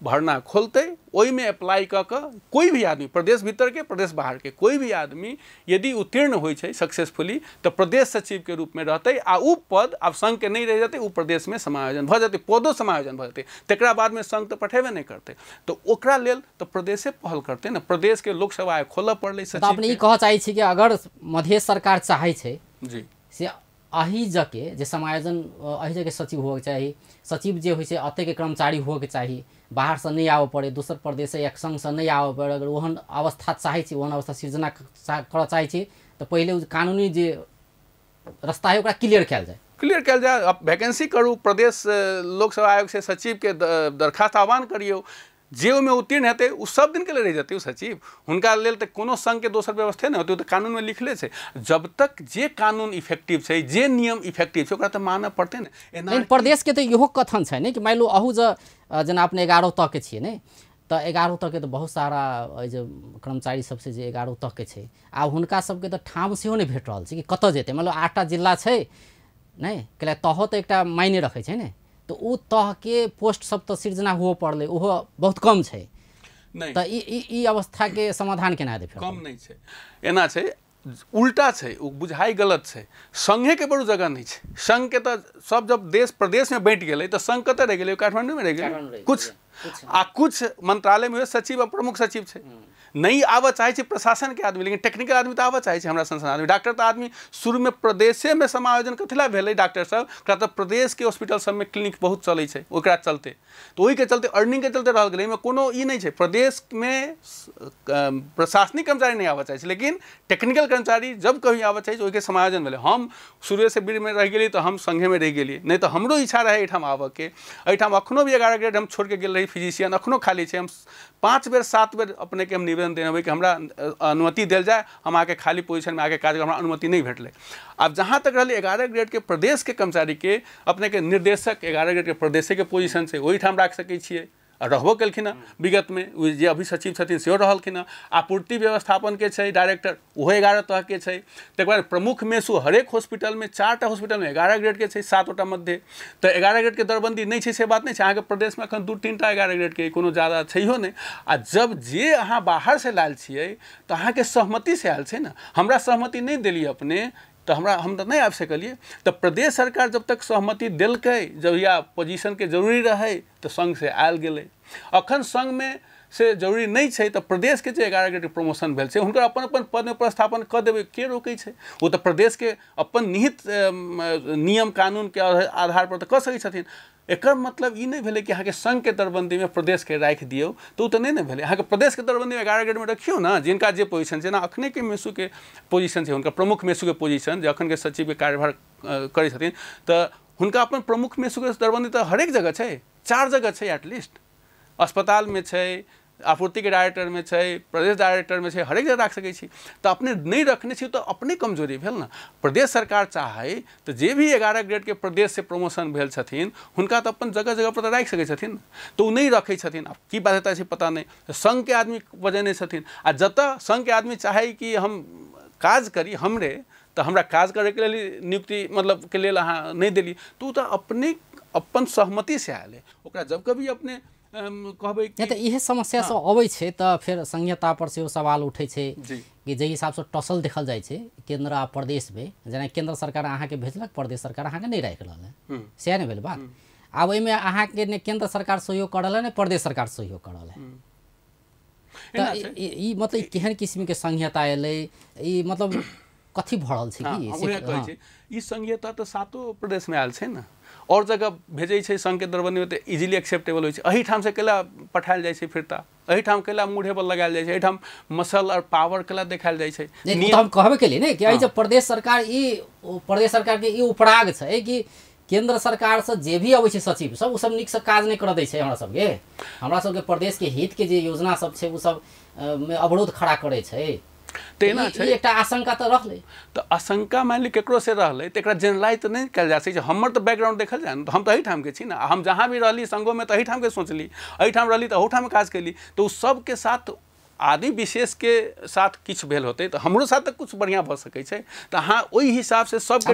B: भरना खोलते, ओहि में अप्लाई क कोई भी आदमी प्रदेश भीतर के प्रदेश बाहर के कोई भी आदमी यदि उत्तीर्ण होइ छै सक्सेसफुली तो प्रदेश सचिव के रूप में रहते, आ उ पद अब संघ के नहीं रह जाते, उ प्रदेश में समायोजन भ जाते, पदो समायोजन भ जाते, तकरा बाद में संघ तो पठेबे नहीं करते, तो ओकरा लेल तो प्रदेशे पहल करते ना, प्रदेश के लोक सेवा आयोग खोलऽ पड़लै सचिव।
A: अपने ई कह चाहै छी कि अगर मध्य सरकार चाहै छै
B: जी
A: से अही जके जे समायोजन अही जगह सचिव होके चाहिए, सचिव जे होइ छै अते के कर्मचारी होके चाहिए, बाहर से नहीं आवे पड़े, दोसर प्रदेश से एक संघ से नहीं आवे पड़े, अगर ओहन अवस्था चाहे छी, ओहन अवस्था सृजना कर चाहे छी तो पहले कानूनी जे रास्ता है ओकरा क्लियर कयल जाए।
B: अब वैकेंसी करू, प्रदेश लोक सेवा आयोग से सचिव के दरखास्त आह्वान करियो, जे में उत्तीर्ण हेतै उ सब दिन के लिए रह जेतै सचिव, हुनका लेल तऽ कोनो संघ के दोसर व्यवस्था नहीं होते, तो कानून में लिखले छै, जब तक जे कानून इफेक्टिव छै, जे नियम इफेक्टिव छै ओकरा तऽ मानऽ पड़तै ने।
A: लेकिन प्रदेश के तो इहो कथन छै ने कि मान लो अहू जेना अपने 11 तक के छियै ने, तो 11 तक के तो बहुत सारा जो कर्मचारी सबसे जे 11 तक के छै, आ हुनका सबके तो ठाम सेहो नहीं भेट रहल छै कि कतऽ जेतै, मान लो 8टा जिला छै नहीं, कैला तहो तो एकटा मायने रखै छै ने, तो उ तह के पोस्ट सब तो सृजना हुआ पड़ले, ओहो बहुत कम छै,
B: नहीं
A: तो ई अवस्था के समाधान केना हेतै?
B: कम नहीं छै, एना छै, उल्टा छै, उ बुझाई गलत छै, संघे के बड़ू जगह नहीं छै, संघ के तो सब जब देश प्रदेश में बैठ गेलै तो संघ कतऽ रह गेलै, काठमांडू में रह गेलै, कुछ मंत्रालय में सचिव और प्रमुख सचिव छै, नहीं आवा चाहे प्रशासन के आदमी, लेकिन टेक्निकल आदमी तो आवा चाहे हमरा संस्थान आदमी। डॉक्टर तो आदमी शुरू में प्रदेशे में समायोजन कथिला भेलै डॉक्टर सब का, तो प्रदेश के हॉस्पिटल सब में क्लिनिक बहुत चलै छै, ओकरा चलते तो ओही के चलते अर्निंग के चलते रह गेलै। में कोनो ई नहीं छै प्रदेश में प्रशासनिक कर्मचारी नहीं आवा चाहे, लेकिन टेक्निकल कर्मचारी जब कभी आवा चाहे ओहि के समायोजन भेलै। हम शुरू से बीर में रह गेली तो हम संघे में रह गेली, नहीं तो हमरो इच्छा रहे एठाम आबऽ के। एठाम अखनो भी 11 ग्रेड हम छोड़ के गेल रही, फिजिशियन अखनो खाली छै। हम 5 बेर 7 बेर अपने के हम निवेदन देने कि हमरा अनुमति देल जाए, हम आके खाली पोजीशन में आके काज, हमरा अनुमति नहीं भेटलै। अब जहाँ तक रही 11 ग्रेड के प्रदेश के कर्मचारी के अपने के निर्देशक 11 ग्रेड के प्रदेश के पोजीशन से ओहिठाम राख सकै छियै, रहबो केलखिन विगत में। जे अभी सचिव छथिन सेहो रहलखिन। आपूर्ति व्यवस्थापन के छै डायरेक्टर, ओहो 11 तरह के छै। तकर बाद प्रमुख मेसू हरेक हॉस्पिटल में 4टा हॉस्पिटल में 11 ग्रेड के छै, 7टा मध्य। तो 11 ग्रेड के दरबंदी नहीं छै से बात नहीं छै। अहाँके प्रदेश में अखन 2-3टा 11 ग्रेड के, कोनो ज़्यादा छैहो नहीं। आ जब जे अहाँ बाहर से लायल छियै तो अहाँके सहमति से आयल छै ना, हमरा सहमति नहीं देलियै अपने तो हम तो नहीं आबि सकलिए। तो प्रदेश सरकार जब तक सहमति दिलकै, जब या पोजीशन के जरूरी रहे तो संघ से आयल गेलै। अखन संघ में से जरूरी नहीं छै तो प्रदेश के जे 11 ग्रेड प्रमोशन भेल छै हुनकर अपन अपन पद में प्रस्थापन कऽ देबै, के रोकै छै? वो तो प्रदेश के अपन निहित नियम कानून के आधार पर तो कऽ सकै छथिन। एकर मतलब ई नहीं भेलै कि अहाँके संघ के दरबंदी में प्रदेश के राख दियौ, तो तो नहीं ने भेलै। अहाँके प्रदेश के दरबंदी में 11 ग्रेड में रखियो ना, जिनका जे पोजीशन छै ना, अखने के मेसू के पोजीशन छै, हुनका प्रमुख मेसू के पोजीशन जे अखन के सचिव के कार्यभार करै छथिन, तो हुनका अपन प्रमुख मेसू के दरबंदी तो हरेक जगह छै, 4 जगह छै एटलीस्ट। अस्पताल में छै, आपूर्ति के डायरेक्टर में छै, प्रदेश डायरेक्टर में छै, हरेक जगह राख सकै छी। तो अपने नहीं रखने छी तो अपने कमजोरी भेल ना। प्रदेश सरकार चाहे तो जे भी 11 ग्रेड के प्रदेश से प्रमोशन भेल छथिन हुनका तो अपन जगह जगह पर राख सकै छथिन, तो नहीं रखै छथिन। अब की बाध्यता छै पता नहीं, संघ के आदमी वजह नहीं छथिन। आ जतऽ संघ के आदमी चाहे कि हम काज करी हमरे, तो हमरा काज करे के लिए नियुक्ति मतलब के लिए अहाँ नहीं देली, तो अपने अपन सहमति से आयल। ओकरा जब कभी अपने कहबै
A: नहीं तो इहे समस्या सब अबै छै, तो फिर संहिता पर से सवाल उठै छै कि जे हिसाब से टसल देखल जाइ छै केंद्र आ प्रदेश में, जेना केंद्र सरकार अहाँ के भेजलक, प्रदेश सरकार अहाँ के नहीं राखि रहल है, सएह ने भेल बात। आब एहिमे अहाँ के ने केंद्र सरकार सहयोग कर रहल है, ने प्रदेश सरकार सहयोग कर रहल है। तो ई मतलब केहन किस्म के संहिता एलै, ई मतलब कथी भऽ रहल छै कि
B: ई संहिता तो 7 प्रदेश में आयल छै ना, और जगह भेजै छै संघ के दरबंदी में तो इजीली एक्सेप्टेबल होइ छै। एहिठाम से केला पठायल जाइ छै फिरता, एहिठाम केला मुँहे पर लगायल जाइ छै, एहिठाम मसल और पावर केला देखायल जाइ छै।
A: नहीं तो हम कहबे केली ने कि जब प्रदेश सरकार के ई उपराग छै कि केंद्र सरकार से जे भी अबै छै सचिव सब, उ सब नीक से काज नहीं कर दै छै। हमरा सबके प्रदेश के हित के जे योजना सब छै उ सब में अवरोध खड़ा करे छै। तेना छै एकटा आशंका तो रहलै,
B: तो आशंका मान ली केकरो से रहलै तो एकरा जनरलाइज तो नहीं कल जा सकै छै। हमर तो बैकग्राउंड देखल जाए तो हम तो एहिठाम के छी ना, हम जहाँ भी रहली संघों में तो एहिठाम के सोचली, एहिठाम रहली तो ओहिठाम काज कैली। तो सब के साथ आदमी विशेष के साथ किछ भेल होते तो हमरो साथ तो कुछ बढ़िया भ सकै छै। तो हाँ ओहि हिसाब से सब के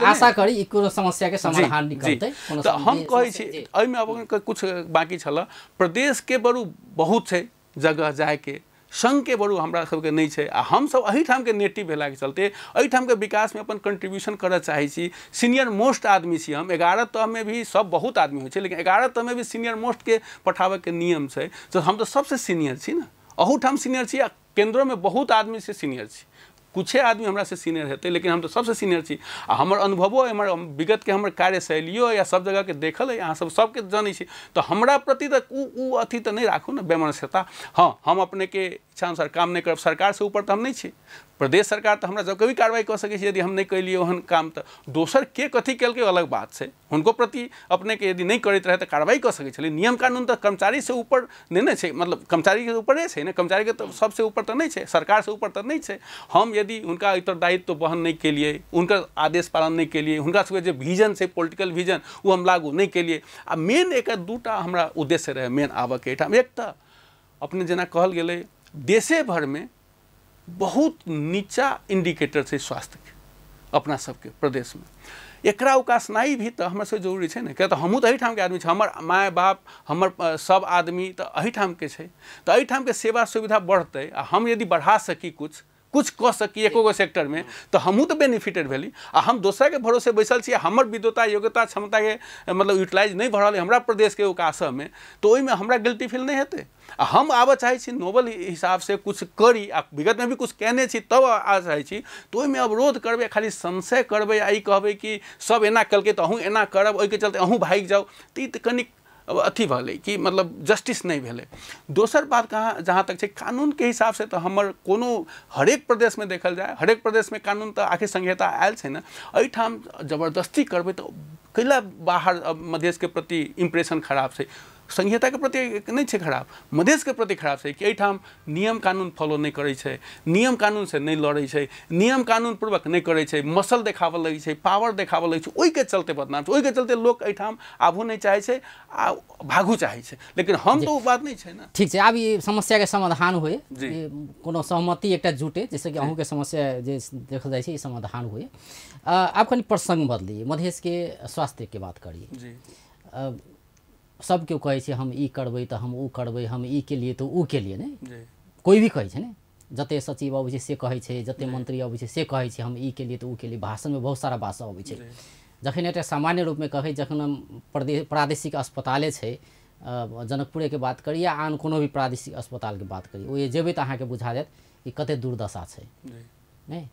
A: आशा करी ई कोनो समस्या के समाधान निकलतै।
B: तो हम कहै छी एहिमे अब कुछ बाकी छल, प्रदेश के बड़ू बहुत छै जगह जाए के, संघ के बड़ू हमरा सबके नहीं छै। आ हम सब एहिठाम के नेटिव भेला के चलते एहिठाम के विकास में अपन कंट्रीब्यूशन करऽ चाहै छी। सीनियर मोस्ट आदमी छी हम, 11 तह में भी सब बहुत आदमी होइ छै, लेकिन 11 तह में भी सीनियर मोस्ट के पठावे के नियम छै। तो हम तो सबसे सीनियर छी ना, अहूठाम सीनियर छी, आ केंद्रों में बहुत आदमी से सीनियर छी। कुछ आदमी हमरा से सीनियर हेतै, लेकिन हम तो सबसे सीनियर छी। आ हमर अनुभवो, हमर विगत के हमर कार्यशैलियो या सब जगह के देखल है, अहाँ सब सबके जानै छी। तो हमरा प्रति तो उ अथी तो नहीं राखू ना बेमनस्यता। हाँ हम अपने के इच्छा अनुसार काम नहीं करब, सरकार से ऊपर तो हम नहीं छी। प्रदेश सरकार तो हमरा जब कभी कार्रवाई कर सकै छी यदि हम नहीं कैलिए ओहन काम। तो दोसर के कथी केलकै अलग बात छै, हुनको प्रति अपने के यदि नहीं करैत रहे तो कार्रवाई कर सकै छलै। नियम कानून तो कर्मचारी से ऊपर नहीं ना छै, मतलब कर्मचारी के ऊपरे छै ना, कर्मचारी के तो सबसे ऊपर तो नहीं छै, सरकार से ऊपर तो नहीं छै। हम यदि उनका उत्तरदायित्व तो बहन नहीं केलिए, उनका आदेश पालन नहीं केलिए, हुनका सबके जो विजन छै पॉलिटिकल विजन वो हम लागू नहीं केलिए। आ मेन एक दूटा हमरा उद्देश्य रहे मेन आबऽ के एहिठाम। एक तो अपने जेना कहल गेलै देशे भर में बहुत नीचा इंडिकेटर छै स्वास्थ्य के अपना सबके प्रदेश में, एकरा उकासनाई भी तो हमरा से जरूरी छै ने। क्या तो हमहूँ तो एहिठाम के आदमी छै, हमर माय बाप हमर सब आदमी तो एहिठाम के छै। तो एहिठाम के सेवा सुविधा बढ़तै आ हम यदि बढ़ा सकी कुछ कुछ कह सकी एको गो सेक्टर में तो हमहूँ तो बेनिफिटेड भेली आ हम दोसर के भरोसे बैसल छी हमर विद्वता योग्यता क्षमता के मतलब यूटिलाइज नहीं भऽ रहल हमरा प्रदेश के विकास में तो ओहिमे हमरा गिल्टी फील नहीं हेतै आ हम आबऽ चाहै छी नोबल हिसाब से कुछ करी आ विगत में भी कुछ कहने छी तब आ चाहै छी तो ओहिमे अवरोध करबै खाली संशय करबै आ ई कहबै कि सब एना केलकै तो अहूँ एना करब ओहिके चलते अहूँ भागि जाउ तो ई कनि अथी भले कि मतलब जस्टिस नहीं भेले। दोसर बात कहाँ जहाँ तक है कानून के हिसाब से तो हमर कोनो हरेक प्रदेश में देखल जाए हरेक प्रदेश में कानून तो आखिर संहिता आयल है ना एहिठाम जबरदस्ती करबै तो कैला बाहर मधेश के प्रति इम्प्रेशन खराब है संहिता के प्रति नहीं है खराब मधेश के प्रति खराब है कि एहिठाम नियम कानून फॉलो नहीं करे छै नियम कानून से नहीं लड़े छै नियम कानून पूर्वक नहीं करे छै मसल देखाव लगे छै पावर देखाव लगे छै ओहि के चलते बदनाम छै ओहि के चलते लोग एहिठाम आबू नहीं चाहे छै आ भागू चाहे छै लेकिन हम तो बात नहीं छै ना।
A: ठीक है अब ये समस्या के समाधान हुए कोनो सहमति एकटा जुटे जैसे कि अहूँ के समस्या जे देखल जाए छै समाधान हुए आप कनी प्रसंग बदलिए मधेश के स्वास्थ्य के बात करिए
B: जी
A: सब केओ कहै छै हम ई करबै तऽ हम ऊ करबै हम ई के लिए तऽ ऊ के लिए
B: जी
A: कोई भी कहै छै ने जते सचिव अबै छै से कहै छै जते मंत्री अबै छै से कहै छै हम ई के लिए तऽ ऊ के लिए भाषण में बहुत सारा बात अबै छै जखन एकटा सामान्य रूप में कहै जखन प्रादेशिक अस्पताले छै जनकपुरे के बात करी या आन कोनो भी प्रादेशिक अस्पताल के बात करी ओ जेबै तऽ अहाँके बुझा जायत कि कते दुर्दशा छै नहीं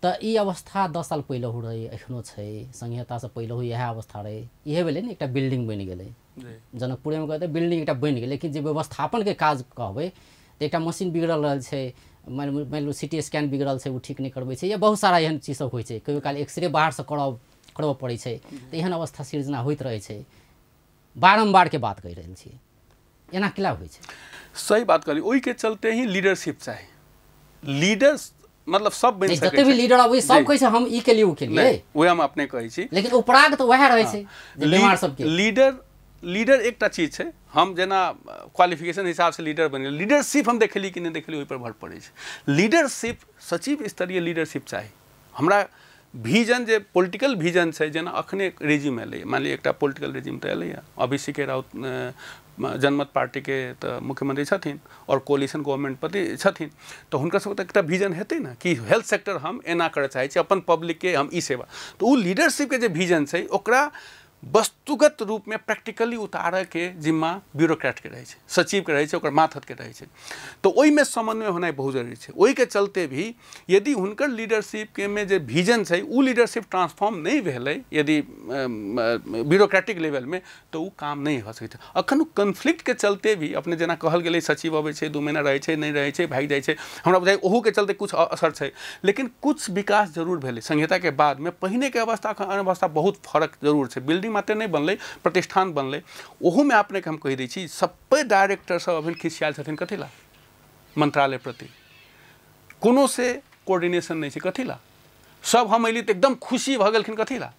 A: तो ई अवस्था 10 साल पहले हो रही एखनो छै संहिता से पहले हो यह अवस्था रहे इहे भेलै ने एकटा बिल्डिंग बनि गेलै जनकपुरे में कहते बिल्डिंग एकटा बनि गेलै लेकिन जे व्यवस्थापन के काज कहबै तो एकटा मशीन बिगड़ल रहल छै मान लो सीटी स्कैन बिगड़ल छै वो ठीक नहीं करबै छै या बहुत सारा एहन चीज सब होइ छै कहियो काल एक्सरे बाहर से करबऽ पड़ै छै तो एहन अवस्था सृजना होइत रहै छै बारम्बार के बात कहि रहल छी एना केला होइ छै।
B: सही बात करी ओहि के चलते ही लीडरशिप चाही लीडर्स मतलब सब बन सके
A: जते भी लीडर अबै सब कहै छै हम ई के लिए ऊ के लिए
B: ओहे हम अपने कहै छी
A: लेकिन उपराग तो वह रहै छै जे बीमार सब के
B: लीडर एकटा चीज है हम जेना क्वालिफिकेशन हिसाब से लीडर बने लीडरशिप हम देखली कि नहीं देखली ओहि पर भर पड़े लीडरशिप सचिव स्तरीय लीडरशिप चाही हमरा विजन जे पॉलिटिकल विजन है जेना अखने रेजिम एलै मान लिअ एकटा पॉलिटिकल रेजिम तो एलै अभिषेक राउत जनमत पार्टी के तो मुख्यमंत्री छथिन और कोलिशन गवर्नमेंट पति छथिन तो हुनकर सबके एकटा विजन हेतै ना कि हेल्थ सेक्टर हम एना करऽ चाहै छी अपन पब्लिक के हम ई सेवा तो उ लीडरशिप के जे विजन छै ओकरा वस्तुगत रूप में प्रैक्टिकली उतारऽ के जिम्मा ब्यूरोक्रेट के रहे सचिव के रहे माथत के रहे तो ओहि में समन्वय होनाइ बहुत जरूरी है ओहि के चलते भी यदि हुनकर लीडरशिप के में जे विजन है उ लीडरशिप ट्रांसफॉर्म नहीं भेलै यदि ब्यूरोक्रेटिक लेवल में तो उ काम नहीं हो सकै अखन कन्फ्लिक्ट के चलते भी अपने जेना कहल गेलै सचिव अबै छै 2 महीना रहै छै नहीं रहै छै भागि जाइ छै हमरा बुझाइ ओहू के चलते कुछ असर छै लेकिन कुछ विकास जरूर भेलै संहिता के बाद में पहिने के अवस्था अवस्था बहुत फर्क जरूर छै बिल्डिंग मात्र नहीं बनलै प्रतिष्ठान बनलै ओहू में अपने के हम कहि दै छी सब डायरेक्टर सब अभी खिसियाल छथिन कथी ला मंत्रालय प्रति कोनो से कोऑर्डिनेशन नहीं छै कथी ला सब हम अइली तो एकदम खुशी भ गेलखिन कथी ला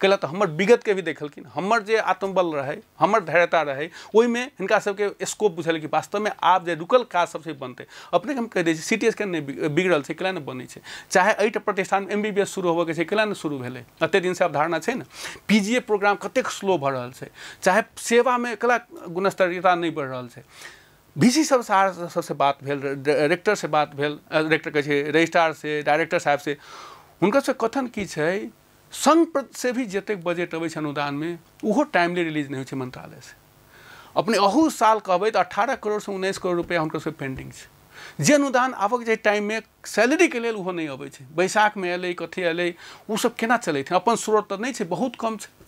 B: कैला तो हमर विगत के भी देखलखिन हमर जे आत्मबल रहे हमर धैर्यता रहे ओहि में हिनका सबके स्कोप बुझल कि वास्तव में आब जे रुकल काज सबसे बनते अपने हम कह दै छी सीटी स्कैन नहीं बिगड़ल छै कैला नहीं बनै छै चाहे एट प्रतिष्ठान MBBS शुरू होबे के छै कैला नहीं शुरू भेलै एते दिन से अवधारणा छै ना PGA प्रोग्राम कतेक स्लो भ रहल छै चाहे सेवा में कैला गुणस्तरीयता नहीं बढ़ रहल छै VC सबसे बात भेल डायरेक्टर से बात भेल डायरेक्टर कहे छै रजिस्ट्रार से डायरेक्टर साहब से हुनकर से कथन की छै संघ से भी जते बजट अबै छै अनुदान में उहो टाइमली रिलीज नहीं हो मंत्रालय से अपने अहू साल कहबै तो 18 करोड़ से 19 करोड़ रुपया हुनकर से पेंडिंग छै जे अनुदान आबक जे टाइम में सैलरी के लेल उहो नहीं अबै छै बैसाख में एलै कथी एलै उ सब केना चलै छै अपन स्रोत तो नहीं छै बहुत कम छै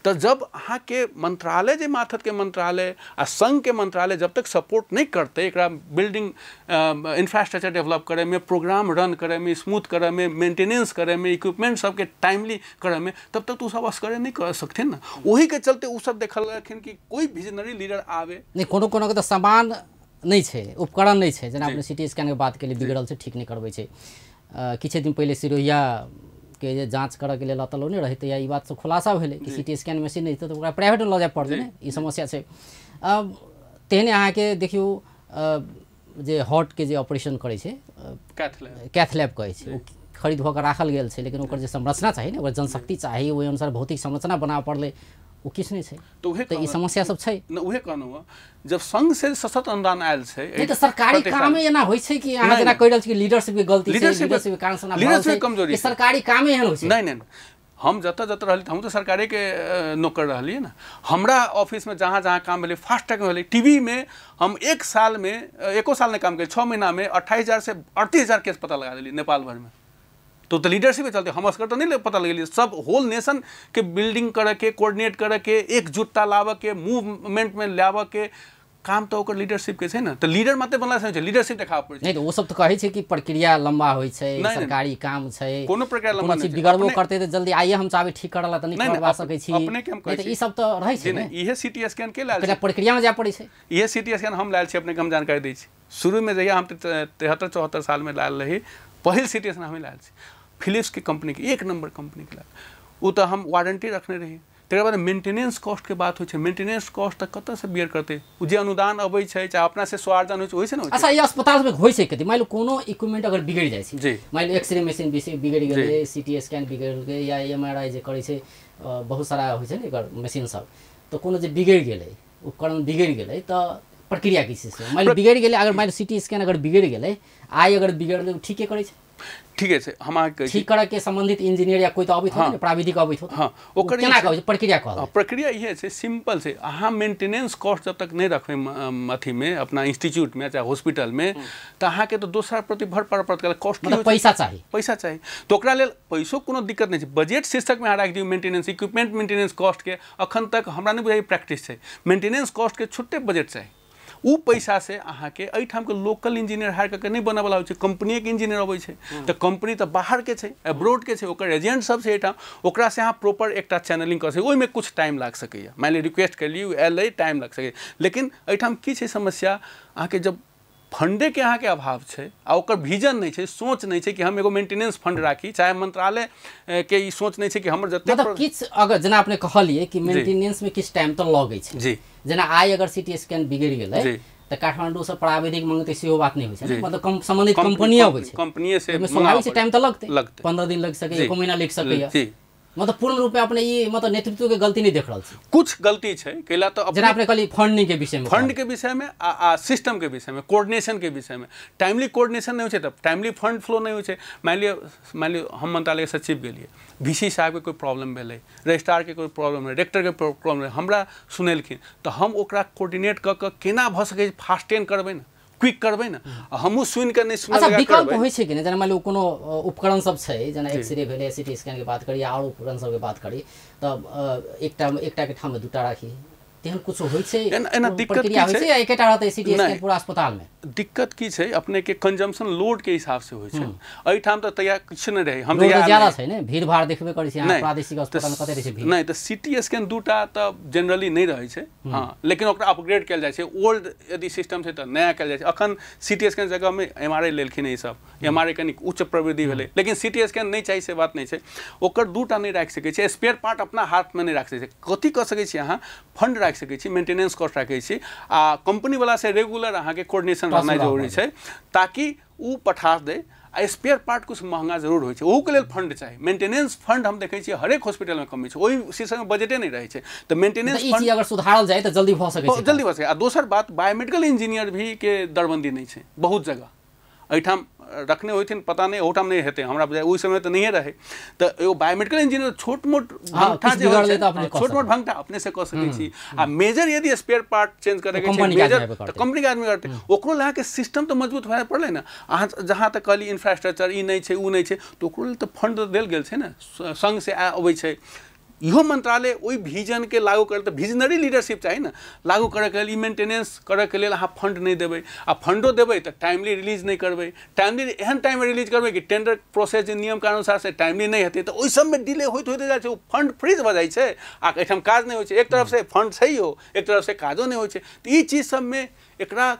B: तो जब अहाँ के मंत्रालय जे माथत के मंत्रालय आ संघ के मंत्रालय जब तक सपोर्ट नहीं करते एकरा बिल्डिंग इंफ्रास्ट्रक्चर डेवलप करे में प्रोग्राम रन करे में स्मूथ करे में मेंटेनेंस करे में इक्विपमेंट सबके टाइमली करे में तब तक तो सब असकरे नहीं कर सकते ना वही के चलते उ सब देखलखिन कि कोई विजनरी लीडर आवे
A: नहीं कोनो कोनो के तो सामान नहीं छै उपकरण नहीं छै जेना अपने सीटी स्कैन के बात के लिए बिगड़ल छै ठीक नहीं करबै छै किछु दिन पहले सिरोहिया के जे जांच करऽ के लेल अतलो नहीं रहे या ई बात से खुलासा भेलै कि सीटी स्कैन मशीन नहीं तो ओकरा प्राइवेट में लऽ जाय पड़तै ने ई समस्या छै तेहने अहाँ के देखियो जे हार्ट के जे ऑपरेशन करै छै कैथ लैब कहै छै खरीद होकर राखल गेल छै लेकिन ओकर जे संरचना चाहिए ना ओकर जनशक्ति चाहिए ओहि अनुसार भौतिक संरचना बनाबऽ पड़लै वो किछ नहीं छै
B: तो उहे
A: तो ई समस्या सब छै
B: न उहे कहनो जब संघ से सशक्त अनुदान आयल छै
A: नहीं तो सरकारी काम एना होइ छै कि अहाँ जेना कहि रहल छी कि लीडरशिप के गलती छै लीडरशिप के कारण से ना
B: लीडरशिप कमजोरी
A: सरकारी काम एहन होइ छै
B: नहीं हम जतऽ रहली हम तो सरकारी के नौकर रहलिए ना हमरा ऑफिस में जहाँ जहाँ काम भेलै फास्ट ट्रैक में भेलै टीवी में हम एक साल में एको साल नहीं काम केलिए 6 महीना में 28,000 से 38,000 केस पता लगा देलिए नेपाल भर में तो लीडरशिप चलते हम असकर तो नहीं पता लगे सब होल नेशन के बिल्डिंग करे के कोऑर्डिनेट करे के एकजुटता लावे के मूवमेंट में लावे के काम तो ओकर लीडरशिप के छै ना तो लीडर मात्र बनला से लीडरशिप देखाव पड़ै छै
A: नहीं तो वो सब तो कहै छै कि प्रक्रिया लंबा होइ छै सरकारी काम छै
B: कोनो प्रक्रिया लंबा
A: नहीं बिगड़बो करते तो जल्दी आइए हम चाहबे ठीक करला त नहीं करबा सकै छी
B: अपने के हम कहै छी
A: ई सब तो रहै छै
B: ना इहे सीटी स्कैन के लाल
A: छै प्रक्रिया में जा पड़ै छै
B: इहे सीटी स्कैन हम लाल छै अपने के हम जानकारी दै छी शुरू में जहिया हम 73-74 साल में लाल रही पहिल सीटी स्कैन हम लाल छी फिलिप्स की कंपनी के एक नंबर कंपनी के लाल वो तो हम वारंटी रखने रही तकर बाद मेंटेनेंस कॉस्ट के बात होइ छै मेंटेनेंस कॉस्ट तक कतऽ से बियर करते जे अनुदान अबै छै चाहे अपना से स्वार्जन होइ छै ना
A: अच्छा ये अस्पताल में होइ छै कथि मान लो कोनो इक्विपमेंट अगर बिगड़ जाइ छै
B: जी
A: मान लो एक्सरे मशीन बिगड़ गेलै सीटी स्कैन बिगड़ गेलै या एमआरआई जे करै छै बहुत सारा होइ छै ने एकर मशीन सब तो कोनो जे बिगड़ गेलै उपकरण बिगड़ गेलै तो प्रक्रिया की छै मान लो बिगड़ गेलै अगर मान लो सीटी स्कैन अगर बिगड़ गेलै आई अगर बिगड़लै ठीके करै छै
B: ठीक है हम आके
A: ठीक करे के संबंधित इंजीनियर या कोई तो अबित हो प्राविधिक अबित हो
B: हां ओकर
A: केना कहै छै प्रक्रिया कहै
B: प्रक्रिया इहे छै सिंपल छै अहाँ मेंटेनेंस कॉस्ट जब तक नहीं रखबै अथी में अपना इंस्टीट्यूट में चाहे हॉस्पिटल में तो अहाँ के तो दोसर प्रति भर पड़त कॉस्ट
A: मतलब पैसा चाहिए
B: तो ओकरा लेल पैसो कोनो दिक्कत नहीं छै बजट शीर्षक में राख दियौ मेंटेनेंस इक्विपमेंट मेंटेनेंस कॉस्ट के अखन तक हमरा नहीं बुझाइ प्रैक्टिस छै मेंटेनेंस कॉस्ट के छुट्टे बजट चाहिए उ पैसा से अहाँ के एठाम के लोकल इंजीनियर हायर करके नहीं बना वाला हो कंपनी के इंजीनियर अबै छै तो कंपनी तो बाहर के छै अब्रोड के छै ओकर एजेंट सब छै एठाम ओकरा से अहाँ प्रॉपर एकटा चैनलिंग कर सकै ओइ में कुछ टाइम लाग सकैया मान ली रिक्वेस्ट कर लियौ एलै टाइम लाग सकै लेकिन एठाम की छै समस्या अहाँ के जब फंडे के अहाँ के अभाव छै आ ओकर विजन नहीं छै सोच नहीं छै कि हम एगो मेंटेनेंस फंड राखी चाहे मंत्रालय के ई सोच नहीं छै कि हमर जते
A: मतलब किछ अगर जना आपने कहलिए कि मेंटेनेंस में किछ टाइम तो लगै छै
B: जी
A: जना आई अगर सीटी स्कैन बिगड़ गेलै तो काठमांडू से प्राविधिक मांगते सेहो बात नहीं होइ छै मतलब संबंधित कंपनी अबै छै
B: कंपनी से
A: स्वाभाविक से टाइम तो लगते 15 दिन लग सके 1 महीना लग सके मतलब पूर्ण रूप में अपने ये मतलब नेतृत्व के गलती नहीं देख रहा छी
B: कुछ गलती छै कैला तो
A: जना आपने कहली फंडिंग के विषय में
B: फंड के विषय में आ सिस्टम के विषय में कोऑर्डिनेशन के विषय में टाइमली कोऑर्डिनेशन नहीं हो तब टाइमली फंड फ्लो नहीं हो मान लियो हम मंत्रालय के सचिव गेलिए वीसी साहब के कोई प्रॉब्लम भेलै रजिस्ट्रार के कोई प्रॉब्लम है डायरेक्टर के प्रॉब्लम है हमरा सुनेलखिन तो हम ओकरा कोऑर्डिनेट क के केना भ सकै फास्टेन करबै ना क्विक करबै ना हमहु सुन के नहीं सुन
A: अच्छा विकल्प होइ छै कि जना मान लो कोनो उपकरण सब छै जना एक्सरे भेलै सीटी स्कैन के बात करी और उपकरण सब के बात करी तब एकटा के ठाम में दूटा राखी तेहन कुछ होइ छै
B: एना दिक्कत की छै
A: या एकेटा रहतै सीटी स्कैन पूरा अस्पताल में
B: दिक्कत की छै अपने के कंजम्पशन लोड के हिसाब से होइ छै एई ठाम त तैयार किछ नहीं रहे हम
A: तैयार ज्यादा छै ने भीड़ भाड़ देखबे करै छै यहाँ प्रादेशिक अस्पताल में कते रहै छै भीड़
B: नहीं त सीटी स्कैन दूटा त जनरली नहीं रहै छै हां लेकिन ओकरा अपग्रेड कैल जाय छै ओल्ड यदि सिस्टम छै त नया कैल जाय छै अखन सीटी स्कैन जगह में एमआरआई लेलखिन ई सब एमआरआई कनी उच्च प्रवृत्ति भेलै लेकिन सीटी स्कैन नहीं चाहिए से बात नहीं छै ओकर दूटा नहीं राख सकै छै स्पेयर पार्ट अपना हाथ में नहीं राख सकै छै कथि क सकै छी अहाँ फंड राख सकै छी मेंटेनेंस कॉस्ट राखै छी आ कंपनी वाला से रेगुलर अहाँ के कोऑर्डिनेशन रहना जरूरी छै ताकि उ पठा दे आ स्पेयर पार्ट कुछ महंगा जरूर होइ छै ओहू के लेल फंड चाहिए मेंटेनेंस फंड हम देखै छियै हरेक हॉस्पिटल में कमी छै ओहि शीर्षक में बजटे नहीं रहै छै तो मेंटेनेंस
A: फंड अगर सुधारल जाए तो जल्दी भ सकै छै
B: जल्दी भ सकै आ दोसर बात बायोमेडिकल इंजीनियर भी के दरबंदी नहीं छै बहुत जगह एठाम रखने होथिन पता नहीं ओठाम नहीं हेते हमरा बुझाय ओइ समय त नहीं रहे त एगो बायोमेडिकल इंजीनियर छोट मोट भंगठा जे छोट मोट भंगठा अपने से क सकै छी आ मेजर यदि स्पेयर पार्ट चेंज करे के छै मेजर त कंपनी के आदमी करते ओकरो ला के सिस्टम तो मजबूत होय पड़ले ना अहाँ जहां तक कहली इंफ्रास्ट्रक्चर ई नहीं छै उ नहीं छै तो ओकरो त फंड देल गेल छै ना संघ से अबै छै इहो मंत्रालय ओई विजन के लागू करे तो विजनरी लीडरशिप चाहिए ना लागू करे के लिए मेंटेनेंस करे के लिए अहाँ फंड नहीं देबै आ फंडो देबै तो टाइमली रिलीज नहीं करबै टाइमली एहन टाइम में रिलीज करबै कि टेंडर प्रोसेस नियम के अनुसार से टाइमली नहीं हेतै तो ओइ सब में डिले होइत जाय छै फंड फ्रीज भ जाय छै आ एठाम काज नहीं होइ छै एक तरफ से फंड छै हो एक तरफ से काजो नहीं होइ छै तो ई चीज सब में एकरा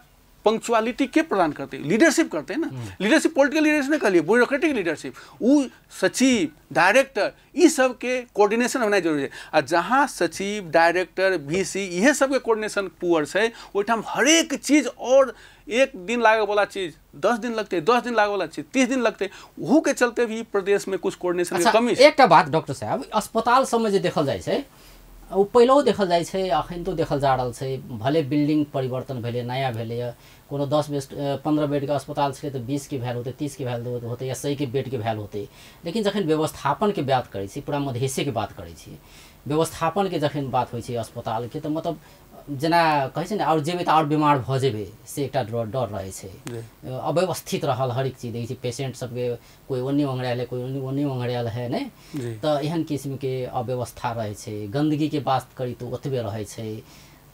B: पंक्चुअलिटी के प्रदान करते लीडरशिप करते हैं ना लीडरशिप पॉलिटिकल लीडरशिप नहीं कहलिए ब्यूरोक्रेटिक लीडरशिप उ सचिव डायरेक्टर ई सब के कोऑर्डिनेशन होना जरूरी है आ जहाँ सचिव डायरेक्टर वीसी इहे सब के कोऑर्डिनेशन पुअर है ओइठाम हर एक चीज और एक दिन लागे वाला चीज 10 दिन लगते 10 दिन लागे वाला चीज 30 दिन लगते वहू के चलते भी प्रदेश में कुछ कोऑर्डिनेशन के कमी है।
A: एकटा बात डॉक्टर साहब अस्पताल सब में जे देखल जाय छै ओ पहिलो देखल जाइ छै, अखन तो देखल जा रहल छै। भले बिल्डिंग परिवर्तन भेलै, नया भेलै, कोनो 10-15 बेड के अस्पताल छलै तऽ 20 के भेल होतै, 30 के भेल होतै, या 100 के बेड के भेल होतै। लेकिन जखन व्यवस्थापन के बात करै छी, पूरा मधेसी के बात करै छी, व्यवस्थापन के जखन बात होइ छै अस्पताल के, तऽ मतलब जेना कहै छै ने, और जेबै तऽ और बीमार भऽ जेबै से एकटा डर रहै छै। अव्यवस्थित रहल हरेक चीज देखै छी, पेशेंट सबके कोई ओन्नी ओंघरायल है, कोई ओन्नी ओंघरायल है, नहीं तऽ एहन किस्म के अव्यवस्था रहै छै। गंदगी के बात करी तो ओतबे रहै छै।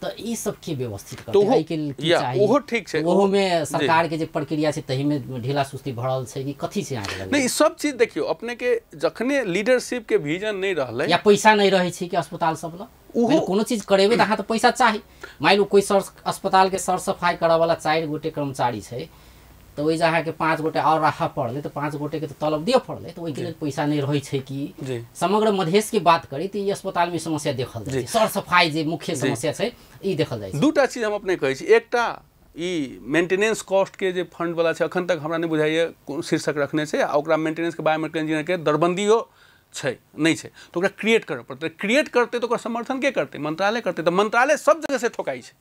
A: तो ई सब के व्यवस्थित करते है कि चाहिए,
B: ओहो ठीक छै,
A: ओहो में सरकार के जे प्रक्रिया छै तही में ढीला सुस्ती भरल छै कि कथी छै अहाँ के?
B: नहीं, सब चीज देखियो, अपने के जखने लीडरशिप के विजन नहीं रहले
A: या पैसा नहीं रहे छै कि अस्पताल सब ला कोनो चीज करेबे त अहाँ तो पैसा चाही। मान लो कोई अस्पताल के सर सफाई करे वाला 4 गोटे कर्मचारी छै, तो वही जहाँ के 5 गोटे और रखा पड़ले, तो 5 गोटे के तो तलब दिए पड़ले, तो वही के लिए पैसा नहीं रहे छै कि समग्र मधेश की बात करी तो ये अस्पताल में समस्या देखल जाय छै। सर सफाई जे मुख्य समस्या छै ई देखल जाय छै।
B: दूटा चीज हम अपने कहै छी, एकटा ई मेंटेनेंस कॉस्ट के जे फंड वाला छै, अखन तक हमरा नहीं बुझाइए कोन शीर्षक रखने छै, आ ओकरा मेंटेनेंस के बायोमेडिकल इंजीनियर के दरबंदियो छै नहीं छै, तो ओकरा क्रिएट करऽ पड़तै। क्रिएट करते तो ओकर समर्थन के करते? मंत्रालय करते। तो मंत्रालय सब जगह से ठोकाई छै।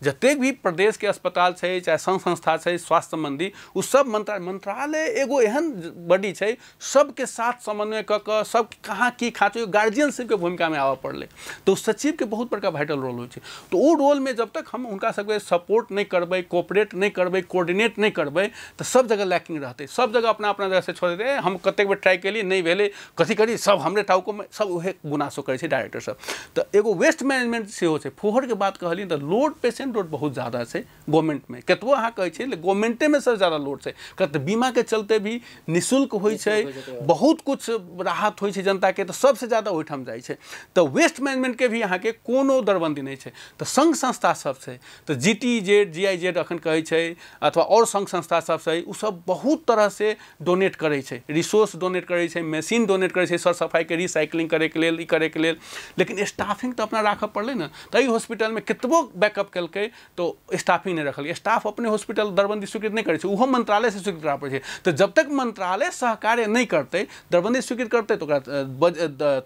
B: जतेक भी प्रदेश के अस्पताल छै, चाहे संघ संस्था छै स्वास्थ्य संबंधी, उ सब मंत्रालय एगो एहन बॉडी छै, सबके साथ समन्वय क सब कहाँ की खाँचो, गार्जियनशिप के भूमिका में आवा पड़ले। तो सचिव के बहुत बड़का वाइटल रोल होइ छै। तो ओ रोल में जब तक हम उनका सबके सपोर्ट नहीं करबै, कोऑपरेट नहीं करबै, कोऑर्डिनेट नहीं करबै, तो सब जगह लैकिंग रहते। सब जगह अपना अपना जगह से छोड़ देते। हम कतेक बेर ट्राई केलिए नहीं भेले, कथी करी सब हमरे टाउको में सब उहे गुनासो करे छै डायरेक्टर सब। तो एगो वेस्ट मैनेजमेंट सेहो छै। फोहर के बात कहली तो लोड पेशेंट लोड बहुत ज़्यादा है गवर्नमेंट में, कतबो अहाँ कहै छै गवर्नमेंटे में सबसे ज़्यादा लोड है। कहते बीमा के चलते भी निःशुल्क होइ छै, बहुत कुछ राहत होइ छै जनता के, तो सबसे ज़्यादा ओहिठाम जाइ छै। तो वेस्ट मैनेजमेंट के भी अहाँ के कोनो दरबंदी नहीं छै। तो संघ संस्था सब छै, तो GTZ GIZ अखन कहै छै, अथवा और संघ संस्था सब छै, उ सब बहुत तरह से डोनेट करै छै, रिसोर्स डोनेट करै छै, मशीन डोनेट करै छै, सर सफाई के रिसाइक्लिंग करे के लेल, ई करे के लेल। लेकिन स्टाफिंग तो अपना राखऽ पड़लै ना। तो हॉस्पिटल में कतबो बैकअप केलकै तो स्टाफिंग नहीं रखल। स्टाफ अपने हॉस्पिटल दरबंदी स्वीकृत नहीं करे, वो मंत्रालय से स्वीकृत करावे पड़े। तो जब तक मंत्रालय सहकार्य नहीं करते, दरबंदी स्वीकृत करते, तो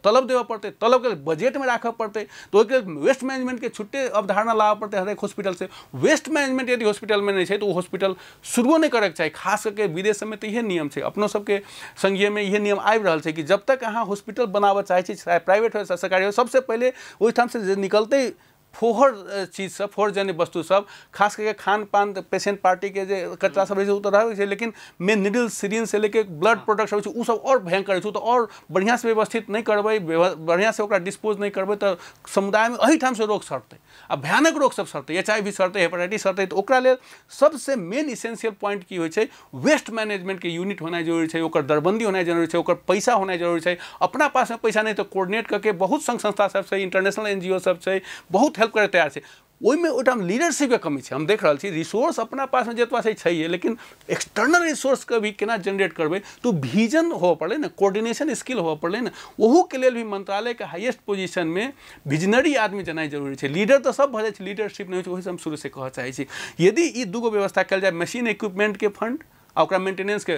B: तलब देवे पड़ते, तलब के बजट में रखा पड़ते। तो वेस्ट मैनेजमेंट के छुट्टे अवधारणा लावा पड़ते हर एक हॉस्पिटल से। वेस्ट मैनेजमेंट यदि हॉस्पिटल में नहीं है तो वो हॉस्पिटल शुरू नहीं करे चाहिए। खास करके विदेश में तो यह नियम है, अपनों सबके संघीय में यह नियम आबि रहल छै कि जब तक अहाँ हॉस्पिटल बनाबे चाहे छी, चाहे प्राइवेट हो सरकारी हो, सबसे पहले ओहिठाम से निकलते फोहर चीज सब, फोहर जन्य वस्तु सब, खास करके खान पान पेशेंट पार्टी के जे कचरा सब रहे तो रहे छै, लेकिन मेन निडल सिरिंज से लेके ब्लड प्रोडक्ट सब उ सब और भयंकर छै। तो और बढ़िया से व्यवस्थित नहीं करबै, बढ़िया से ओकरा डिस्पोज नहीं करबै, तो समुदाय में अही ठाम से रोग सड़ते, आ भयानक रोग सब सड़ते, HIV सड़ते, हेपेटाइटिस सड़ते। तो ओकरा लेल सबसे मेन इसेंशियल पॉइंट की होइ छै, वेस्ट मैनेजमेंट के यूनिट होना जरूरी छै, ओकर दरबंदी होना जरूरी छै, ओकर पैसा होना जरूरी छै। अपना पास में पैसा नहीं तो कोऑर्डिनेट करके बहुत संघ संस्था सब छै, इंटरनेशनल NGO सब छै, बहुत हेल्प करे तैयार छै। ओहिमे ओहिठाम लीडरशिप के कमी छै। हम देख रहल छी रिसोर्स अपना पास में जतबा छै छैहे, लेकिन एक्सटर्नल रिसोर्स के भी केना जनरेट करबै, तो विजन हो पड़े ना, कोऑर्डिनेशन स्किल हो पड़े ना। ओहू के लेल भी मंत्रालय के हाईएस्ट पोजीशन में विजनरी आदमी जेनाइ जरूरी छै। लीडर तो सब भऽ जाइ छै, लीडरशिप नहीं होइ छै। ओहि से हम शुरू से कहऽ चाहै छी, यदि ई दूगो व्यवस्था कल जाए, मशीन इक्विपमेंट के फंड आ ओकरा मेंटेनेंस के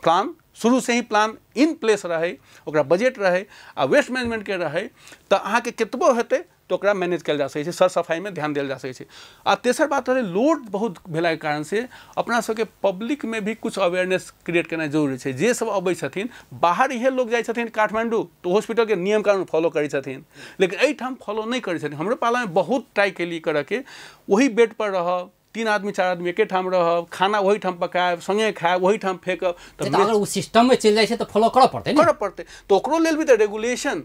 B: प्लान, शुरू से ही प्लान इन प्लेस रहे, ओकरा बजट रहे, आ वेस्ट मैनेजमेंट के रहे, तो अहाँ के कतबो हेतै तो ओकरा मैनेज कल जा सकै छै, सर सफाई में ध्यान देल जा सकै छै। आ तेसर बात रहे लोड बहुत भेला के कारण से अपना सबके पब्लिक में भी कुछ अवेयरनेस क्रिएट करना जरूरी छै। जे सब अबै छथिन बाहर, इहे लोग जाइ छथिन काठमांडू, तो हॉस्पिटल के नियम कानून फॉलो करै छथिन, लेकिन एहिठाम फॉलो नहीं करै छथिन। हमरो पाला में बहुत ट्राई केली करऽ के, वही बेड पर रहब, 3 आदमी 4 आदमी एके ठाम रहब, खाना वही ठाम पकाएब, संगे खाएब, वही ठाम फेंकब।
A: तो अगर वो सिस्टम में चल जाए छै तो फॉलो करऽ पड़तै ना,
B: करऽ पड़तै। तो ओकरो लेल भी तो रेगुलेशन,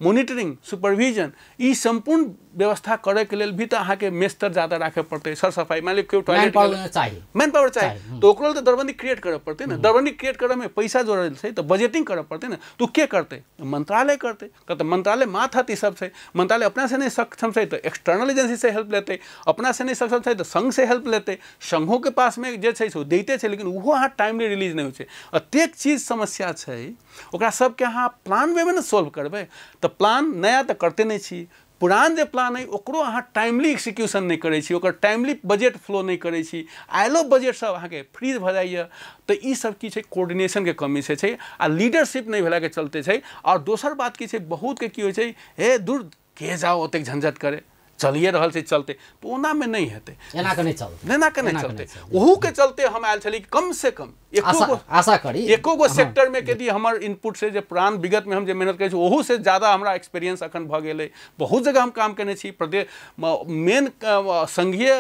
B: मॉनिटरिंग, सुपरविजन, ई संपूर्ण व्यवस्था करे के लेल भी तो अहाँ के मेस्तर ज्यादा रखे पड़ते, सर सफाई, मान ली कोई टॉयलेट
A: चाहिए,
B: मैन पावर चाहिए, तो ओकरो तो दरबंदी क्रिएट करे पड़ते ना। दरबंदी क्रिएट करे में पैसा जोड़ल छै, तो बजटिंग करे पड़ते ना। तो के करते? मंत्रालय करते। कहते मंत्रालय माथा ती सब छै, मंत्रालय अपना से नहीं सक्षम छै तो एक्सटर्नल एजेंसी से हेल्प लेते, अपना से नहीं सक्षम छै तो संघ से हेल्प लेते। संघों के पास में जे छै से दैते छै, लेकिन वो अहाँ टाइमली रिलीज नहीं होइ छै। अतेक चीज समस्या छै, ओकरा सबके अहाँ प्लान वे में ना सॉल्व करबै, तो प्लान नया तो करते नहीं छी, पुरान जे प्लान है ओकरो अहाँ टाइमली एक्सिक्यूशन नहीं करै छी, ओकर टाइमली बजट फ्लो नहीं करै छी, आइलो बजट सब अहाँके फ्रीज भऽ जाइए। तऽ ई सब की छै, कोऑर्डिनेशन के कमी से छै आ लीडरशिप नहीं भेला के चलते छै। और दोसर बात की छै, बहुत के की होइ छै, हे दूर के जाओ ओतेक झंझट करे, चलिए रहल छै चलते, तो ओना में नहीं हेतै,
A: एना के नहीं चलते।
B: ओहू के चलते हम आयल छली कम से कम
A: आशा करी
B: एको गो सेक्टर में यदि हमर इनपुट से जे पुरान विगत में हम जे मेहनत करै छी ओहू से ज़्यादा हमरा एक्सपीरियंस अखन भऽ गेलै। बहुत जगह हम काम केने छी, प्रदेश मेन संघीय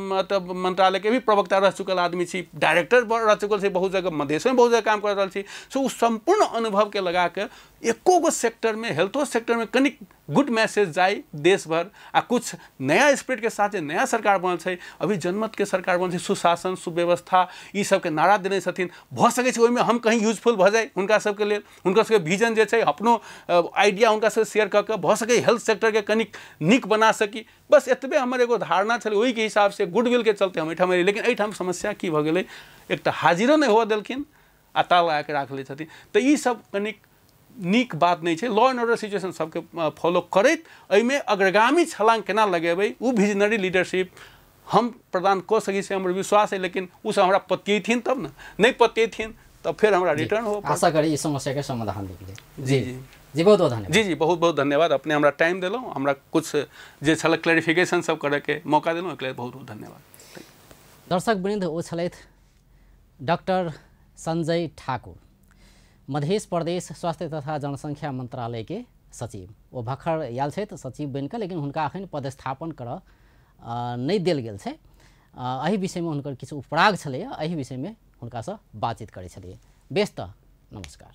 B: मतलब मंत्रालय के भी प्रवक्ता रह चुकल आदमी छी, डायरेक्टर रह चुकल छी, बहुत जगह मधेश में बहुत जगह काम कर रहल छी। सो उस संपूर्ण अनुभव के लगा के एको गो सेक्टर में, हेल्थो सेक्टर में कनिक गुड मैसेज जाए देश भर आ कुछ नया स्पिरिट के साथ नया सरकार बनल है, अभी जनमत के सरकार बनल है, सुशासन सुव्यवस्था ई सब के नारा देने छथिन। भऽ सकै छै ओहिमे हम कहीं यूजफुल भऽ जाए हुनका सबके लेल, हुनकर सबके विजन जे छै अपनो आइडिया हुनका सबके शेयर कऽ के भऽ सकै हेल्थ सेक्टर के कनिक नीक बना सकी। बस एतबे हमर एगो धारणा छलै, ओहि के हिसाब से गुडविल के चलते हम एहिठाम एलियै। लेकिन एहिठाम समस्या की भऽ गेलै, एक तऽ हाजिरो नहि हुअ देलखिन आ ताला लगा के राखले छथिन। तऽ ई सब कनिक नीक बात नहीं है। लॉ एंड ऑर्डर सिचुएशन सबके फॉलो करैत एहिमे अग्रगामी छलांग केना लगेबै, वो विजनरी लीडरशिप हम प्रदान कर सकी से हमर विश्वास है। लेकिन उ सब हमरा पतियथिन तब ना, नहीं पतियथिन तब फिर हमरा रिटर्न हो।
A: आशा करी इस समस्या के समाधान निकले।
B: जी जी
A: जी बहुत बहुत धन्यवाद।
B: जी बहुत बहुत धन्यवाद। अपने हमरा टाइम दिलहुँ, हमरा कुछ जे छल क्लैरिफिकेशन सब करे के मौका दिलहुँ, एकरा बहुत बहुत धन्यवाद।
A: दर्शक वृंद, ओ छलथि डॉक्टर संजय ठाकुर, मध्य प्रदेश स्वास्थ्य तथा जनसंख्या मंत्रालय के सचिव। वो भखर आयल छथि सचिव बनिकऽ, लेकिन हुनका अखन पदस्थापन करऽ नहीं देल गेल छै। एहि विषय में हुनकर किछु उपराग छलैए, एहि विषय में हुनकासँ बातचीत करै छलियै। बेस तऽ नमस्कार।